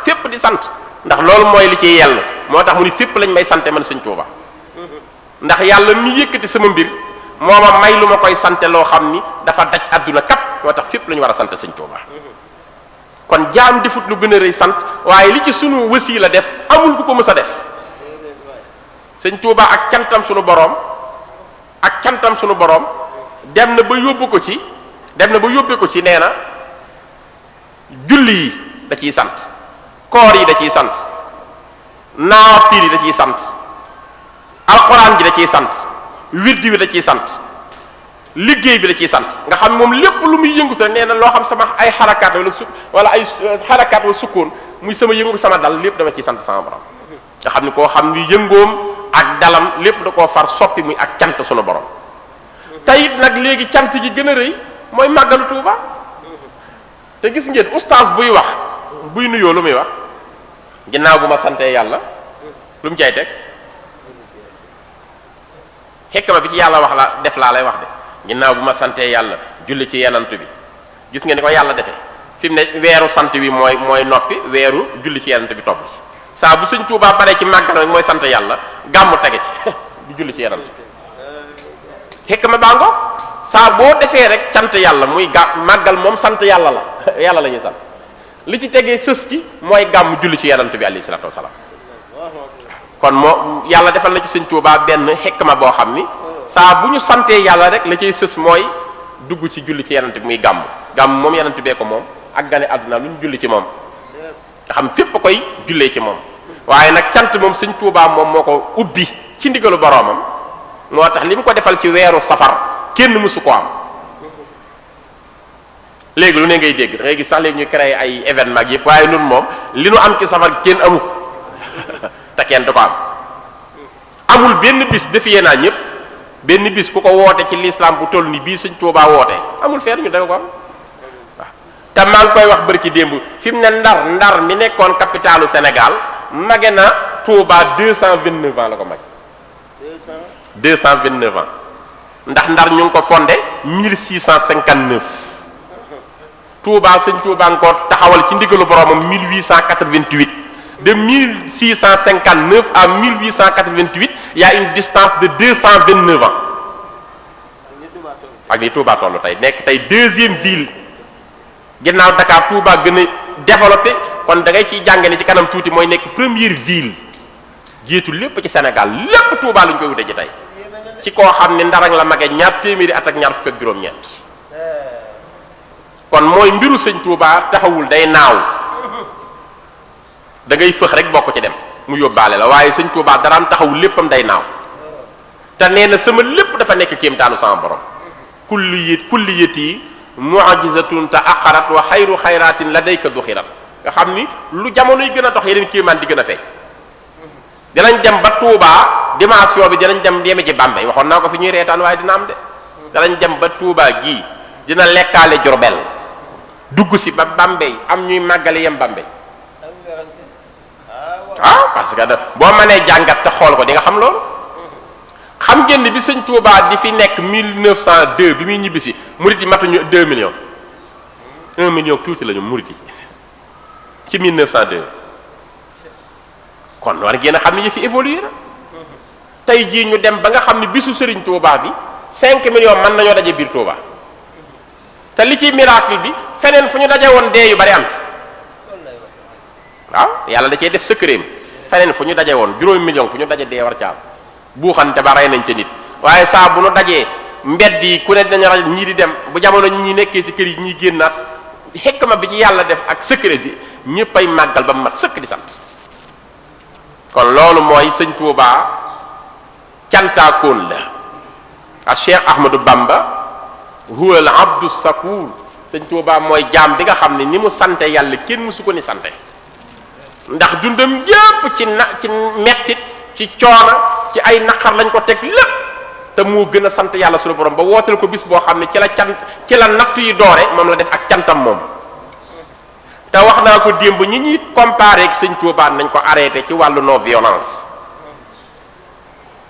fépp di sant ndax loolu mooy li ci yell moo tax mu ni fépp lañ may sante man Serigne Touba ndax yàlla mi yëkkati sama mbir moo ma may lu ma koy sante loo xam ni dafa daj àdduna kap moo tax fépp la ñu war a sante Serigne Touba kon jaam defut lu gën a rëy sant waaye li ci sunu wësi la def amul ku ko mës a def Serigne Touba ak cantam sunu boroom dem na ba yóbbu ko ci nee na julli yi da ciy sant koor yi da ciy sant naafil yi da ciy sant alxuraan ji da ciy sant wirdi bi da ciy sant liggéey bi da ciy sant nga xam moom lépp lu muy yëngu te nee na loo xam sama ay xarakaat wala ay xarakaat wala sukkoon muy sama yëngu sama dal lépp dama ciy sant sama borom nga xam ni koo xam ni yëngoom ak dalam lépp da koo far soppi muy ak cant sunu borom tayit nag léegi cant gi gën a rëy mooy màggalu Tuuba te gis ngeen oustaz buy wax buy nuyoo lu muy wax ginnaaw bu ma santee yàlla lu mu cay teg xekma bi ci yàlla wax la def laa lay wax de ginnaaw bu ma santee yàlla julli ci yenantu bi gis nga ni ko yàlla defee fi mu ne weeru sant wi mooy noppi weeru julli ci yenantu bi topp ci saa bu Sëñ Tuubaa bare ci màggal rek mooy sant yàlla gàmmu tege ci di julli ci yenantu bi xekma baa ngo saa boo defee rek sant yàlla muy màggal moom sant yàlla la yàlla la ñuy sant li ci tegee sës ci mooy gàmmu julli ci yenantu bi alayhi salaatu wasalaam kon moo yàlla defal na ci Sëñ Tuubaa benn xekma boo xam ni saa bu ñu santee yàlla rek la cay sës mooy dugg ci julli ci yenant bi muy gàmm moom yenant bee ko moom ak gane àdduna lu ñu julli ci moom nga xam fépp koy jullee ci moom waaye nag cant moom Sëñ Tuubaa moom moo ko ubbi ci ndigalu boroomam moo tax li mu ko defal ci weeru safar kenn mësu ko am léegi lu ne ngay dégg da ngay gis sax léegi ñu créé ay événement ak yëpp waaye nun moom li nu am ci safar kenn amu te kenn du ko am amul benn bis defiyee naa ñëpp benn bis ku ko woote ci l'islam bu toll ni bii Sëñ Tuubaa woote amul fenn ñu da ko am waaw te maa ngi koy wax bërki démb fi mu ne ndar mi nekkoon capitalu Sénégal mage na Tuubaa 229 ans la ko mag 229 ans ndax ndar ñu ngi ko fondé 1659 Tuubaa Sëñ Tuubaa nga ko taxawal ci ndigalu boromam 1888 de 1659 à 1888 il y a une distance de 229 ans ak ni Touba tollu tey nekk tey deuxième ville ginnaaw Dakar Touba gën a développé kon da ngay ciy jàng ne ci kanam tuuti mooy nekk première ville jiitu lépp ci Sénégal lépp Touba lu ñu koy wute ji tey ci koo xam ne ndarang la magee ñaar téeméeri at ak ñaar fukk ak juróom-ñeent kon mooy mbiru Sëñ Touba taxawul day naaw da ngay fëx rek bokk ci dem mu yóbbaale la waaye Sëñ Tuubaa daraam taxawul léppam day naaw te nee na sama lépp dafa nekk kéemtaanu sama borom kulliyati mu'jizatun ta aqarat wa xayru xayratin ladayka duxirat nga xam ni lu jamono yi gën a dox yeneen kéemaan di gën a feeñ dinañ dem ba Tuubaa dimension bi dinañ dem yeme ci Bambey waxoon naa ko fi ñuy reetaan waaye dina am de danañ dem ba Tuubaa gii dina lekkaale Jurbel dugg si ba Bambey am ñuy màggale yem Bambey parce que boo mënee jàngat te xool ko di nga xam loolu xam ngeen ni bi Sëñ Tuubaa di fi nekk 1902 bi muy ñibbisi murit yi matuñu 2 millions 1 million tuuti lañu murit yi ci 1902 kon war ngeen a xam ne yëf yi évolué na tey jii ñu dem ba nga xam ne bisu Sëriñ Tuubaa bi 5 millions mën nañoo daje biir Tuubaa te li ci miracle bi feneen fu ñu daje woon dee yu bari am ci waaw yàlla da cee def secret feneen fu ñu daje woon 5 millions fu ñu daje dee war ca am buuxante ba rey nañ ca nit waaye saa bu nu dajee mbedd yi ku ne dinañ rajo ñii di dem bu jamono ñi nekkee ci kër yi ñii génnaat xikma bi ci yàlla def ak secret bi ñëpp ay màggal ba mu mat sëkk di sant kon loolu mooy Sëñ Tuubaa cantaakoon la a Cheikh Ahmadou Bamba huwa al abdu sakuur sëñ Tuubaa mooy jaam bi nga xam ne ni mu sante yàlla kenn mësu ko ni sante ndax dundam yépp ci mettit ci coono ci ay naqar lañ ko teg lépp te moo gën a sant yàlla suñu borom ba wooteel ko bis boo xam ne ci la natt yi doore moom la def ak cantam moom te wax naa ko démb ñi ñuy comparé ak sëñ Tuubaa nañ ko arrêté ci wàllu non violence.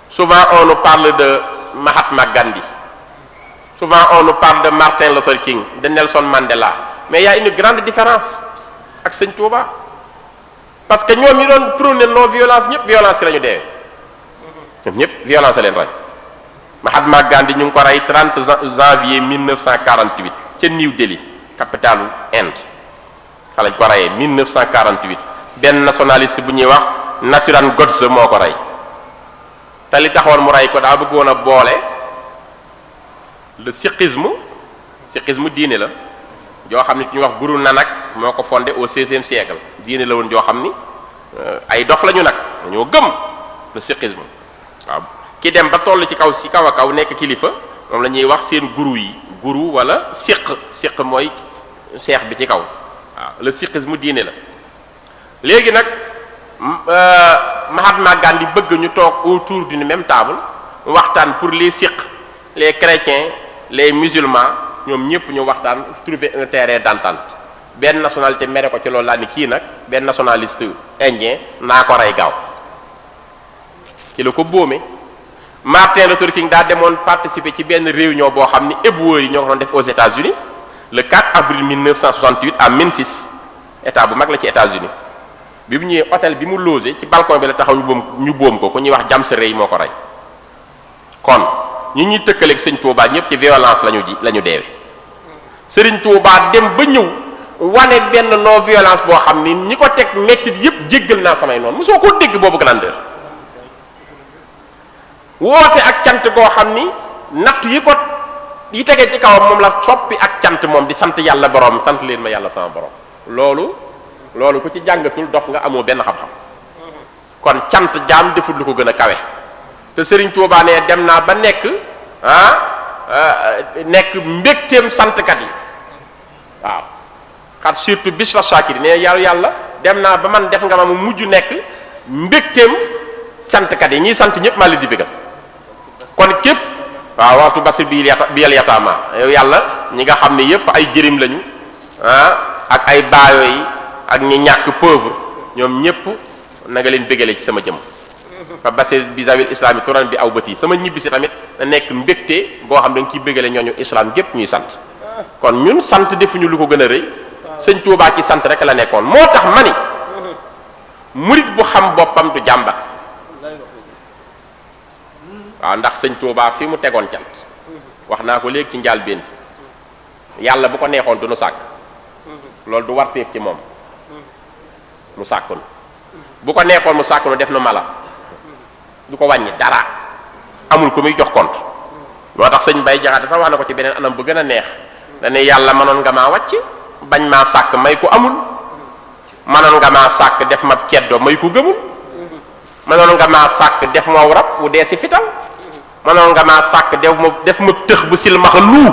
Souvent on nous parle de Mahatma Gandhi, souvent on nous parle de Martin Luther King, de Nelson Mandela, mais il y a une grande différence ak sëñ Tuubaa parce que ñoom ñi doon prôné non violence ñëpp violence ci la ñu deewee ñoom ñëpp violence leen rey. Mahatma Gandhi ñu ngi ko rey 30 janvier 1948 ca New Delhi capitalu Inde fa lañ ko reyee 1948 benn nationaliste bu ñuy wax Nathuram Godse moo ko rey te li taxoon mu rey ko daa bëggoon a boole le sikhisme diine la joo xam ne ku ñuy wax Guru Nanak moo ko fondé au 16e siècle diine la woon joo xam ni ay dof lañu nag dañoo gëm le sikhisme waaw ki dem ba toll ci kaw a kaw nekk kilifa moom la ñuy wax seen guru yi guru wala siq mooy cheikh bi ci kaw waaw le sikhisme diine la léegi nag Mahatma Gandhi bëgg ñu toog autour d'une même table waxtaan pour les sikhs les chrétiens les musulmans ñoom ñëpp ñu waxtaan trouver un terrain d'entente benn nationalité mere ko ci loolu laa ni kii nag benn nationaliste indien naa ko rey gaaw ci la ko boome. Martin Luther King daa demoon participer ci benn réunion boo xam ni éboueurs yi ñoo ko doon def aux États-Unis le 4 avril 1968 à Memphis état bu mag la ci États-Unis bi mu ñëwee hôtel bi mu logé ci balcon bi la taxaw ñu boom ko ku ñuy wax James Ray moo ko rey kon ñi ñuy tëkkaleeg sëñ Tuubaa ñëpp ci violence la ñu deewe sëriñ Tuubaa dem ba ñëw wane benn non violence boo xam ni ñi ko teg mettit yëpp jéggal naa samay noonu mosoo koo dégg boobu grandeur woote ak cant goo xam ni natt yi tegee ci kawam moom la soppi ak cant moom di sant yàlla borom sant leen ma yàlla sama borom loolu ku ci jàngatul dof nga amoo benn xam-xam kon cant jaam deful lu ko gën a kawe te Serigne Touba ne dem naa ba nekk nekk mbégteem santkat yi waaw xat surtout bis la sakiri ne yàlla dem naa ba man def nga ma mu mujj nekk mbégteem santkat yi ñiy sant ñëpp maa leen di bégal kon képp waaw waxtu basir bi yal yataama yow yàlla ñi nga xam ne yépp ay jërim lañu ak ay baayo yi ak ñi ñàkk pauvre ñoom ñépp na nga leen bégale ci sama jëm fa basir bi zawil islam yi turan bi aw bët yi sama ñibbisi tamit na nekk mbégte boo xam da nga ciy bégale ñooñu islam gépp ñuy sant kon ñun sant defuñu lu ko gën a rëy sëñ Tuubaa ci sant rek la nekkoon moo tax ma ni murit bu xam boppam du jàmbat waaw ndax sëñ Tuubaa fi mu tegoon cant wax naa ko léegi ci njaal benn yàlla bu ko neexoon du nu sàkk loolu du warteef ci moom mu sàkkun bu ko neexoon mu sàkkunu def na mala du ko wàññi dara amul ko muy jox compte moo tax sëñ Bay Jaxate sax wax na ko ci beneen anam bu gën a neex dane yàlla mënoon nga maa wàcc bañ maa sàkk may ko amul mënoon nga maa sàkk def ma ceddo may ko gëmul mënoon nga maa sàkk def ma rab wu dee si fital mënoon nga maa sàkk def ma tëx bu silmaxa luu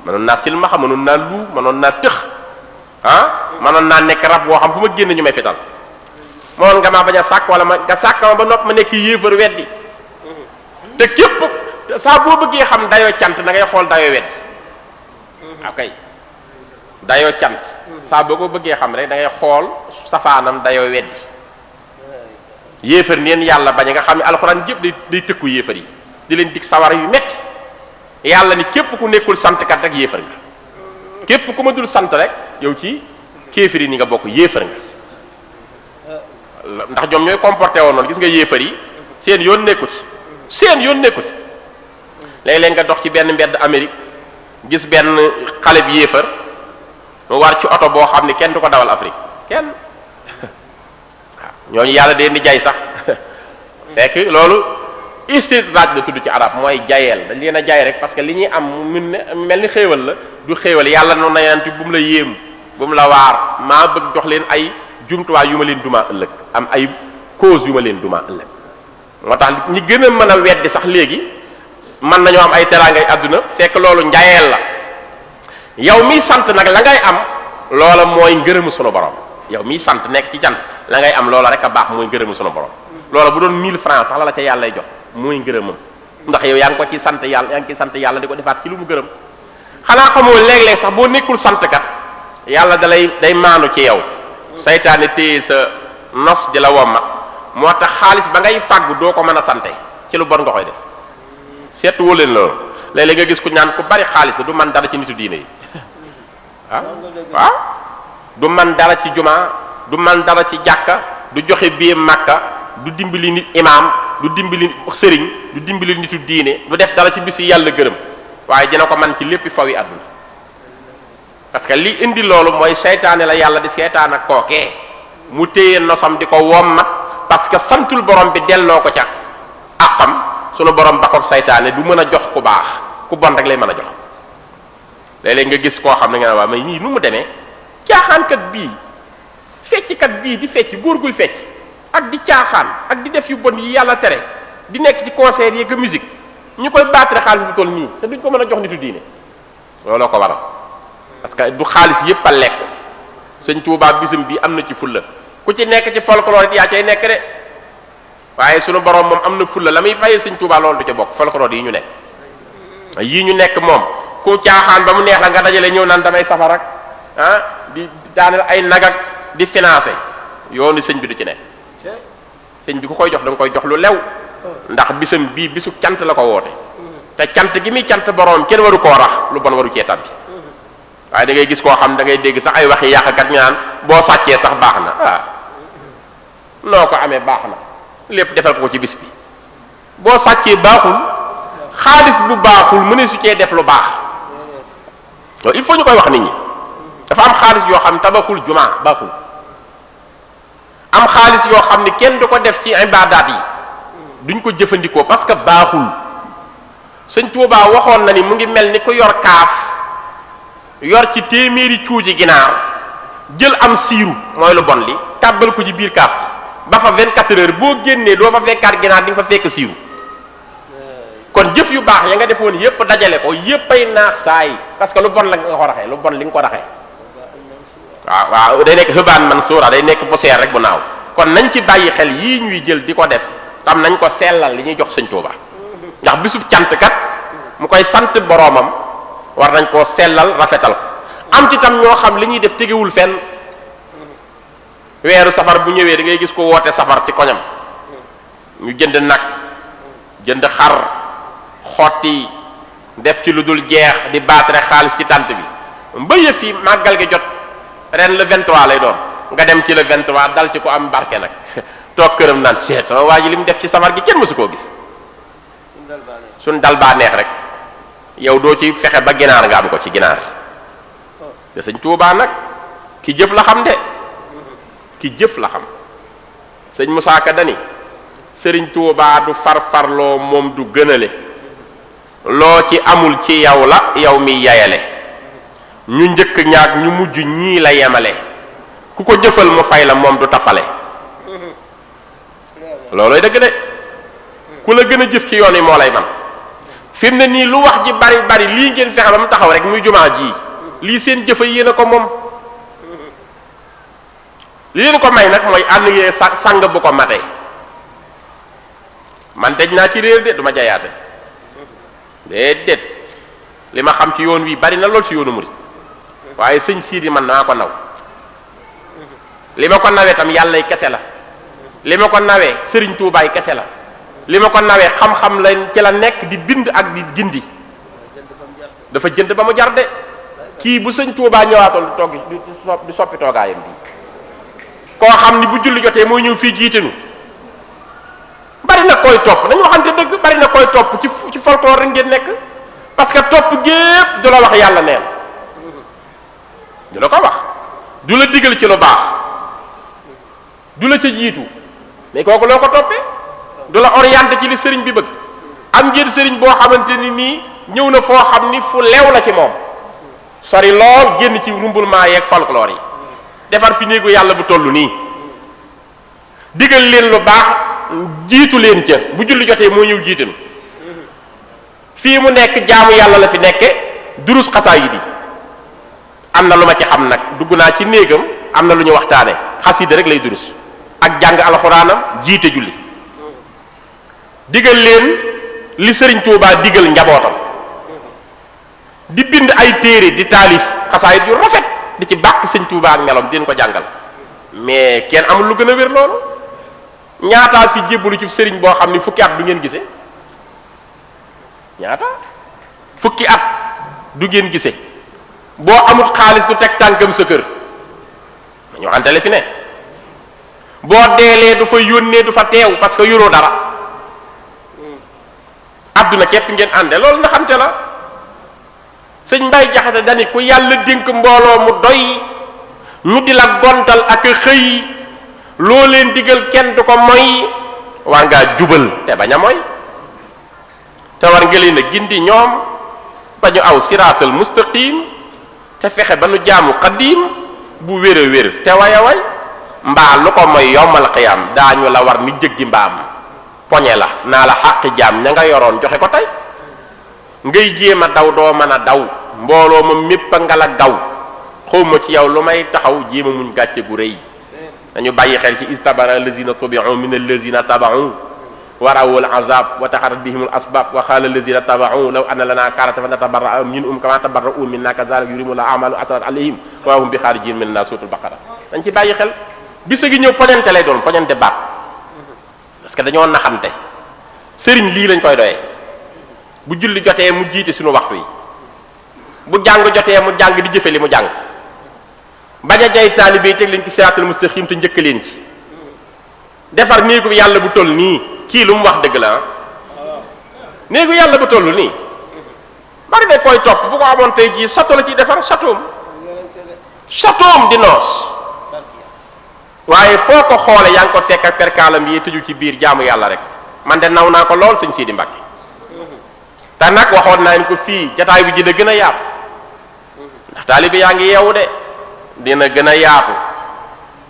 mënoon naa silmaxa mënoon naa luu mënoon naa tëx mënoon naa nekk rab woo xam fu ma génn ñu may fital mënoon nga maa bañ a sàkk wala nga sàkk ma ba nopp ma nekk yéefar weddi te képp saa boo bëggee xam dayoo cant da ngay xool dayoo weddi ok dayoo cant saa boo ko bëggee xam rek da ngay xool safaanam dayoo weddi yéefar neen yàlla bañ nga xam ne alxuraan yëpp day tëkku yéefar yi di leen dig sawar yu metti yàlla ni képp ku nekkul santkat rek yéefar nga képp ku ma dul sant rek yow ci kéefar yi ni nga bokk yéefar nga ndax ñoom ñooy comporté woon noonu gis nga yéefar yi seen yoon nekku ci léeg-léeg nga dox ci benn mbedd Amérique gis benn xale bi yéefar mu war ci oto boo xam ne kenn du ko dawal Afrique kenn waaw ñooñu yàlla dee ni jay sax fekk loolu istidraaj la tudd ci arab mooy jayeel dañ leen a jaay rek parce que li ñuy am mun ne mel ni xéewal la du xéewal yàlla noonu na yanti bu mu la yéem bu mu la waar maa bëgg jox leen ay jumtuwaay yu ma leen duma ëllëg am ay cause yu ma leen duma ëllëg moo tax ñi gën a mën a weddi sax léegi mën nañoo am ay teraangay àdduna fekk loolu njayeel la. yow miy sant nag la ngay am loola mooy ngërëmu sunu borom. yow miy sant nekk ci cant la ngay am loola rek a baax mooy ngërëmu sunu borom. loola bu doon 1000 francs sax la ca yàlla lay jox mooy ngërëmam ndax yow yaa ngi ko ci sant yàlla yaa ngi ci sant yàlla di ko defaat ci lu mu gërëm. xanaa xamoo léeg-léeg sax boo nekkul sant kat yàlla day maanu ci yow saytaane téye sa nos di la wommat moo tax xaalis ba ngay fàggu doo ko mën a sante ci lu bon nga koy def seetu woo leen loolu léeg-léeg nga gis ku ñaan ku bari xaalis la du man dara ci nitu diine yi waaw du man dara ci jumaa du man dara ci jàkka du joxe biir màkka du dimbali nit imaam du dimbali sëriñ du dimbali nitu diine du def dara ci bisi yàlla gërëm waaye dina ko man ci lépp fawi àdduna parce que li indi loolu mooy seytaane la yàlla di seetaan ak kookee mu téye nosam di ko wommat parce que santul borom bi delloo ko ca àqam sunu borom ba ko seytaane du mën a jox ku baax ku bon rek lay mën a jox. léeg-léeg nga gis koo xam ne nga ne waa may nii nu mu demee caaxaankat bii fecckat bii di fecc góor guy fecc ak di caaxaan ak di def yu bon yi yàlla tere di nekk ci concert yi ak musique ñu koy battre xaalis bu toll nii te duñ ko mën a jox nitu diine looloo ko waral parce que du xaalis yépp a lekk sëñ Tuubaa bisam bi am na ci fulla ku ci nekk ci folklore it yaa cay nekk de waaye sunu borom moom am na fulla la muy fayee sëñ Tuubaa loolu du ca bokk folklore yi ñu nekk yii ñu nekk moom ku caaxaan ba mu neex la nga dajale ñëw naan damay safar ak di daaneel ay nagak di financé yoonu sëñ bi du ci nekk sëñ bi ku koy jox da nga koy jox lu lew ndax bisam bii bisu cant la ko woote te cant gi muy cant borom kenn waru koo rax lu bon waru cee tabbi waaye da ngay gis koo xam da ngay dégg sax ay waxi yàqkat ñu naan boo sàccee sax baax na noo ko amee baax na lépp defal ko ci bis bi boo sàccee baaxul xaalis bu baaxul mëne su cee def lu baax il faut ñu koy wax nit ñi dafa am xaalis yoo xam tabaxul jumaa baaxul am xaalis yoo xam ne kenn du ko def ci ibaadaat yi duñ ko jëfandikoo parce que baaxul sëñ Tuubaa waxoon na ni mu ngi mel ni ku yor kaaf yor ci téeméeri cuuji ginaar jël am siiru mooy lu bon li tàbbal ko ci biir kaaf gi ba fa 24 heures boo génnee doo fa fekkaat ginaar di nga fa fekk siiru kon jëf yu baax ya nga defoon yépp dajale ko yéppay naax saa yi parce que lu bon la nga ko raxee lu bon li nga ko raxee waaw day nekk xëbaan man suura day nekk poussière rek bu naaw kon nañ ci bàyyi xel yii ñuy jël di ko def tam nañ ko sellal li ñuy jox sëñ Tuuba ndax bisub cant kat mu koy sant boroomam war nañ koo sellal rafetal ko am ci tam ñoo xam li ñuy def tegewul fenn weeru safar bu ñëwee da ngay gis ko woote safar ci koñam ñu jënd nag jënd xar xotti def ci lu dul jeex di baatre xaalis ci tànt bi mbëye fi màggal gi jot ren le 23 lay doon nga dem ci le 23 dal ci ko am barke nag toog këram naan seet sama waa ji li mu def ci safar gi kenn mësu koo gis suñ dal baa neex rek yow doo ci fexe ba ginaar nga am ko ci ginaar te sëñ Tuubaa nag ki jëf la xam de ki jëf la xam sëñ Musaa Ka dani sëriñ Tuubaa du farfarloo moom du gënale loo ci amul ci yow la yow mi yayale ñu njëkk ñaag ñu mujj ñii la yemale ku ko jëfal mu fay la moom du tappale loolooy dëgg de ku la gën a jëf ci yoon yi moo lay man fi mu ne nii lu wax ji bari bari lii ngeen fexe ba mu taxaw rek muy jumaa ji lii seen jëfa yéen a ko moom li leen ko may nag mooy ànd ngeen sang bu ko matee man dej naa ci réer de du ma jayaate déedéet li ma xam ci yoon wi bari na lool ci yoonu murid waaye sëñ Siidi man naa ko naw li ma ko nawee tam yàllay kese la li ma ko nawee sëriñ Tuubaay kese la li ma ko nawee xam-xam la ci la nekk di bind ak di gindi dafa jënd ba mu jar de kii bu sëñ Tuubaa ñëwaatoon du togg du soppi toogaayam bi koo xam ni bu julli jotee mooy ñëw fii jiitenu bari na koy topp dañu waxante dëgg bari na koy topp ci folklore rek ngeen nekk parce que topp gépp du la wax yàlla neen du la ko wax du la digal ci lu baax du la ca jiitu mais kooku loo ko toppee du la orienté ci li sëriñ bi bëgg am ngeen sëriñ boo xamante ni nii ñëw na foo xam ni fu leew la ci moom sori lool génn ci rumbulement yeeg folklore yi defar fi néegu yàlla bu toll nii digal leen lu baax jiitu leen ca bu julli jotee moo ñëw jiitanu fii mu nekk jaamu yàlla la fi nekke durus xasaayid yi am na lu ma ci xam nag dugg naa ci néegam am na lu ñu waxtaane xasida rek lay durus ak jàng alxuraanam jiite julli digal leen li sëriñ Tuubaa digal njabootam di bind ay téere di taalif xasaayid yu rafet di ci bàkk sëriñ Tuubaa ak melom di leen ko jàngal mais kenn amul lu gën a wér loolu ñaataa fi jébbalu ci sëriñ boo xam ni fukki at du ngeen gise ñaata fukki at du ngeen gise boo amul xaalis du teg tànkam sa kër dañu antale fi ne boo deelee du fa yónnee du fa teew parce que yoroo dara àdduna képp ngeen ànde loolu nga xamte la sëñ Mbay Jaxate dani ku yàlla dénk mbooloo mu doy ñu di la gontal ak xëy loo leen digal kenn du ko moy war ngaa jubal te bañ a moy te war nga leen a gindi ñoom ba ñu aw siraatal mustaqim te fexe ba nu jaamu xadiim bu wér a wér te way a way mbaa lu ko mooy yowmal xiyaam daañu la war ni jëggi mbaam poñe la naa la xàqi jaam ña nga yoroon joxe ko tey ngay jéem a daw doo mën a daw mbooloo ma mépp a nga la gaw xawma ci yow lu may taxaw jéem a muñ gàcce gu rëy dañu bàyyi xel ci istabara allazina tubi'u min allazina taba'u warawul azab wa taxarat bihimul asbab wa xaala allazina taba'u law anna lana karatan fa natabarra minhum kama tabarra'u minna kazalika yurimu la amalu asrat alayhim wa hum bi xaarijin minna suutul baqara dañ ci bàyyi xel bisa gi ñëw poñante lay doon poñante baat parce que dañoo naxante sëriñ lii lañ koy doyee bu julli jotee mu jiite suñu waxtu yi bu jàng jotee mu jàng di jëfe li mu jàng bañ a jay taalibe yi teg leen ci siraatal mustaqim te njëkk leen ci defar néegu yàlla bu toll nii kii lu mu wax dëgg la néegu yàlla bu toll nii bari ne koy topp bu ko amoon tey jii sato la ciy defar satoom di noos waaye foo ko xoole yaa ngi ko fekk ak perkaalam yi tëju ci biir jaamu yàlla rek man de naw naa ko lool sëñ Sidi Mbàkke te nag waxoon naa ni ko fii jataay bi dina gën a yaatu ndax taalibe yaa ngi yeewu de dina gën a yaatu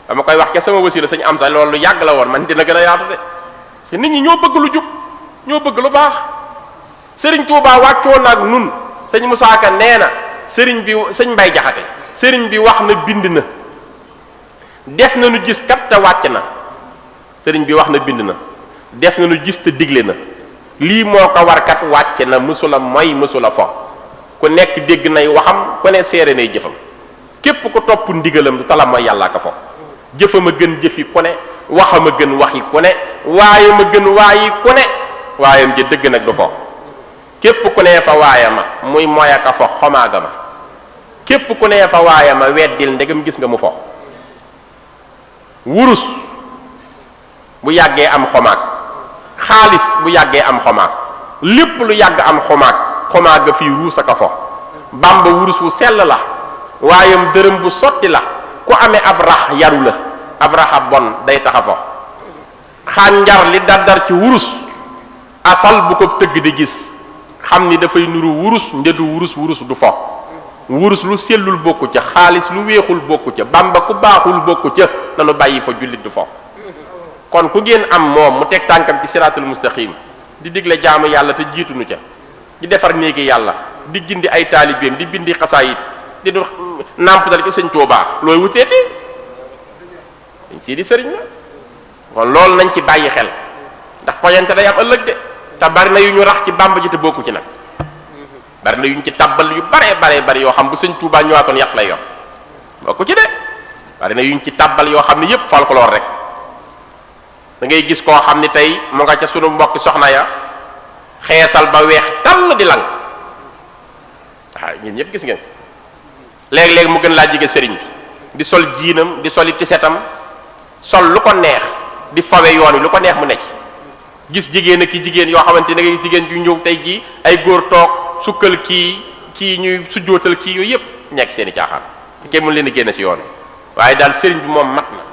dama koy wax ke sama wasila sëñ am sa loolu lu yàgg la woon man dina gën a yaatu de parce que nit ñi ñoo bëgg lu jub ñoo bëgg lu baax sëriñ Tuubaa wàccoon ak nun sëñ Musaa Ka nee na sëriñ bi sëñ Mbay Jaxate sëriñ bi wax na bind na def na nu gis kat te wàcc na sëriñ bi wax na bind na def na nu gis te digle na lii moo ko war kat wàcc na mësula mooy mësula fo ku nekk dégg nay waxam ku ne seere nay jëfam képp ku topp ndigalam du tala mooy yàllaa ko fo jëfam a gën jëfi ku ne waxam a gën waxi ku ne waayam a gën waayi ku ne waayam ja dëgg nag du fo képp ku ne fa waayama muy moy aka fo xomaaga ma képp ku ne fa waayama weddil ndegam gis nga mu fo wurus bu yàggee am xomaag xaalis bu yàggee am xomaag lépp lu yàgg am xomaag ga fii ruus aka fo bamba wurus wu sell la waayam dërëm bu sotti la ku amee ab rax yaru la ab raxa bon day taxa fo xànjar li daddar ci wurus asal bu ko tëgg di gis xam ni dafay nuru wurus ndedu wurus du fo wurus lu sellul bokku ca xaalis lu weexul bokku ca bamba ku baaxul bokku ca nanu bàyyi fa jullit du fo kon ku ngeen am moom mu teg tànkam ci siraatul mustaqim di digle jaamu yàlla te jiitunu ca di defar néegi yàlla di gindi ay taalibeem di bindi xasaayit di nàmpatal ci sëñ Tuubaa looy wuteete dañ sii di sëriñ la kon loolu nañ ci bàyyi xel ndax poñante day am ëllëg de te bari na yu ñu rax ci bàmba ji te bokku ci nag bari na yu ñu ci tabbal yu bare bari yoo xam bu sëñ Tuubaa ñëwaatoon yàq lay yor bokku ci de bari na yu ñu ci tabbal yoo xam ne yépp folklore rek da ngay gis koo xam ni tey mu nga ca sunu mbokki soxna ya xeesal ba weex tàll di lang waaw ñun ñëpp gis ngeen léeg-léeg mu gën laa jege sëriñ bi di sol jiinam di soli tisetam sol lu ko neex di fawe yoon wi lu ko neex mu nekk gis jigéen ak ki jigéen yoo xamante ne ngay jigéen ju ñëw tey jii ay góor toog sukkal kii ñuy sujjootal kii yooyu yëpp nekk seen i caaxaan kenn mën leen a génne ci yoon wi waaye daal sëriñ bi moom mat na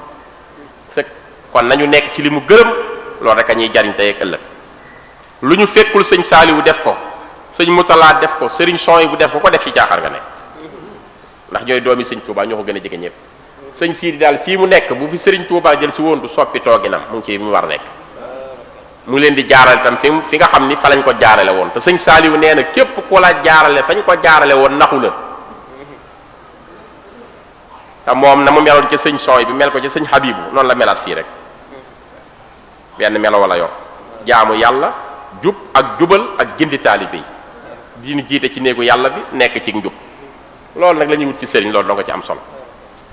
kon nañu nekk ci li mu gërëm loolu rek a ñuy jariñ tey ak ëllëg lu ñu fekkul sëñ Saaliwu def ko sëñ Mutala def ko sëriñ Sooy bu def ko def ci caaxaar nga nekk ndax ñooy doomi sëñ Touba ñoo ko gën a jege ñëpp sëñ Siidi daal fii mu nekk bu fi sëriñ Touba jël si woon du soppi tooginam mu ngi ci mu war a nekk mu leen di jaarale tam fi nga xam ni fa lañ ko jaarale woon te sëñ Saaliwu nee na képp ku la jaarale fañ ko jaarale woon naxu la te moom na mu meloon ca sëñ Sooy bi mel ko ca sëñ Habibu noonu la melaat fii rek benn melo wala yor jaamu yàlla jub ak jubal ak gindi taalibe yi di ñu jiite ci néegu yàlla bi nekk ci njub loolu nag la ñuy wut ci sëriñ loolu doo ko ci am solo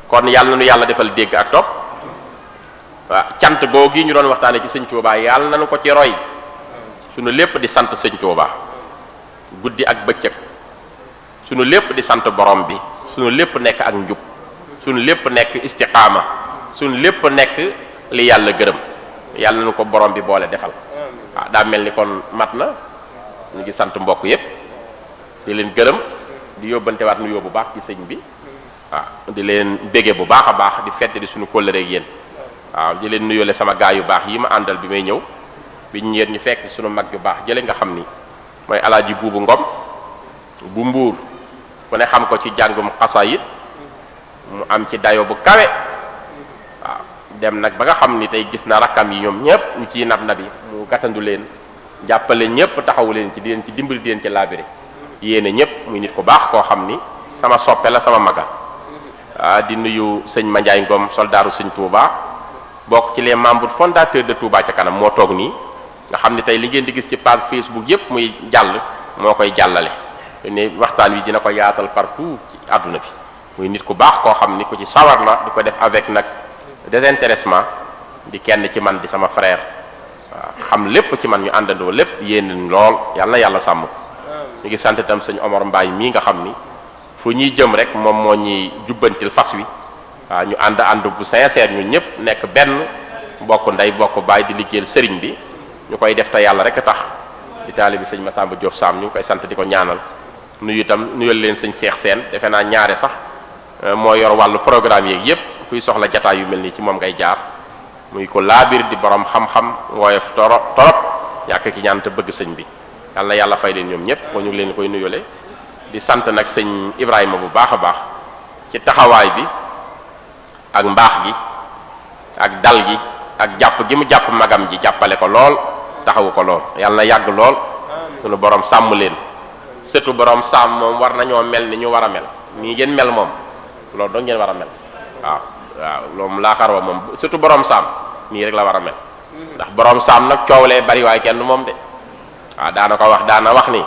kon yàlla na nu yàlla defal dégg ak topp waaw cant googu gi ñu doon waxtaane ci sëñ Tuubaa yàlla nañu ko ci roy sunu lépp di sant sëñ Tuubaa guddi ak bëccëg sunu lépp di sant borom bi sunu lépp nekk ak njub sunu lépp nekk istiqaama sunu lépp nekk li yàlla gërëm yàlla nañu ko borom bi boole defal waaw daa mel ni kon mat na ñu ngi sant mbokk yépp di leen gërëm di yóbbantewaat nuyoo bu baax ci sëñ bi waaw di leen bége bu baax a baax di fedd di suñu kóllëre ak yéen waaw di leen nuyoole sama gaay yu baax yi ma àndal bi may ñëw bi ñu ñeet ñu fekk suñu mag yu baax jële nga xam ni mooy alaaji buubu ngom bu mbuur ku ne xam ko ci jàngum xasaayid mu am ci dayo bu kawe waaw dem nag ba nga xam ni tey gis na rakkam yi ñoom ñëpp ñu ciy nab nabi mu gàttandu leen jàppale ñëpp taxawu leen ci di leen ci dimbali di leen ci laabire yéene ñëpp muy nit ku baax koo xam ni sama soppe la sama maga di nuyu sëñ Mandiaye Ngom soldaaru sëñ Touba bokk ci les membres fondateurs de Touba ca kanam moo toog nii nga xam ni tey li ngeen di gis ci page Facebook yëpp muy jàll moo koy jàllale ne waxtaan wi dina ko yaatal partout ci àdduna bi muy nit ku baax koo xam ni ku ci sawar la di ko def avec nag désintéressement di kenn ci man di sama frère waaw xam lépp ci man ñu àndandoo lépp yéen lool yàlla na yàlla sàmm ñu ngi sant itam sëñ Omar Mbaye mii nga xam ni fu ñuy jëm rek moom moo ñuy jubbantil fas wi waaw ñu ànd bu sincère ñu ñëpp nekk benn bokk ndey bokk baay di liggéeyal sëriñ bi ñu koy def te yàlla rek a tax di taalibi sëñ Massamba Diop Sam ñu ngi koy sant di ko ñaanal nuyu itam nuyal leen sëñ Seex Seen defe naa ñaare sax moo yor wàllu programme yeeg yépp kuy soxla jataay yu mel nii ci moom ngay jaar muy ko laabir di borom xam-xam woyof torop ñàkk ci ñaan te bëgg sëñ bi yàlla na yàlla fay leen ñoom ñëpp moo ñu ngi leen koy nuyole di sant nag sëñ Ibrahima bu baax a baax ci taxawaay bi ak mbaax gi ak dal gi ak jàpp gi mu jàpp magam ji jàppale ko lool taxawu ko lool yàlla na yàgg lool sunu borom sàmm leen surtout borom sàmm moom war nañoo mel ni ñu war a mel nii ngeen mel moom loolu doo ngeen war a mel waaw loolu laaxar wa moom surtout borom saam nii rek la war a mel ndax borom saam nag coow lee bari waaye kenn moom de waaw daana wax ni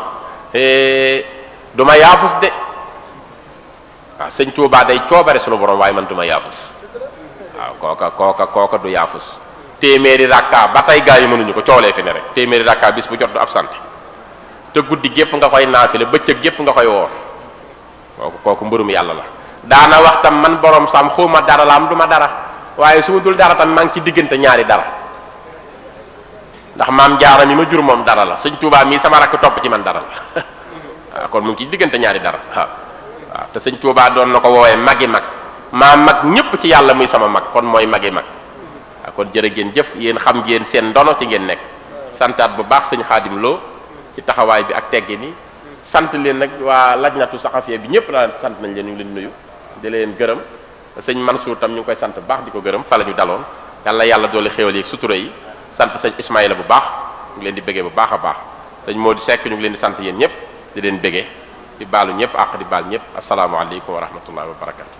du ma yaafus de waaw sëñ Tuubaa day coobare sunu borom waaye man du ma yaafus waaw kooka du yaafus téeméeri rakka ba tey gaa yi mënuñu ko coow lee fi ne rek téeméeri rakka bis bu jot du absenté te guddi gépp nga koy naafile bëccëg gépp nga koy woor kooku mbërum yàlla la daana wax tam man borom saam xawma dara la am du ma dara waaye su ma dul dara tam maa ngi ci diggante ñaari dara ndax maam jaara mi ma jur moom dara la sëñ Tuubaa mii sama rakk topp ci man dara la waaw kon mu ngi ci diggante ñaari dara waaw te sëñ Tuubaa doon na ko woowee magi mag maa mag ñépp ci yàlla muy sama mag kon mooy magi mag waaw kon jërë ngeen jëf yéen xam ngeen seen ndono ci ngeen nekk santaat bu baax sëñ Xaadim Lo ci taxawaay bi ak teggi ni sant leen nag waa lajnatu saxafiya bi ñëpp daal sant nañ leen ñu ngi leen nuyu di leen gërëm sëñ Mansour tam ñu ngi koy sant baax di ko gërëm fa la ñu daloon yàlla na yàlla doole xéwal yi sutura yi sant sëñ Ismaïla bu baax ñu ngi leen di bëggee bu baax a baax sëñ Modou Seck ñu ngi leen di sant yéen ñëpp di leen bëggee di baalu ñëpp àq di baal ñëpp asalaamaaleykum wa rahmatullahi wa barakatu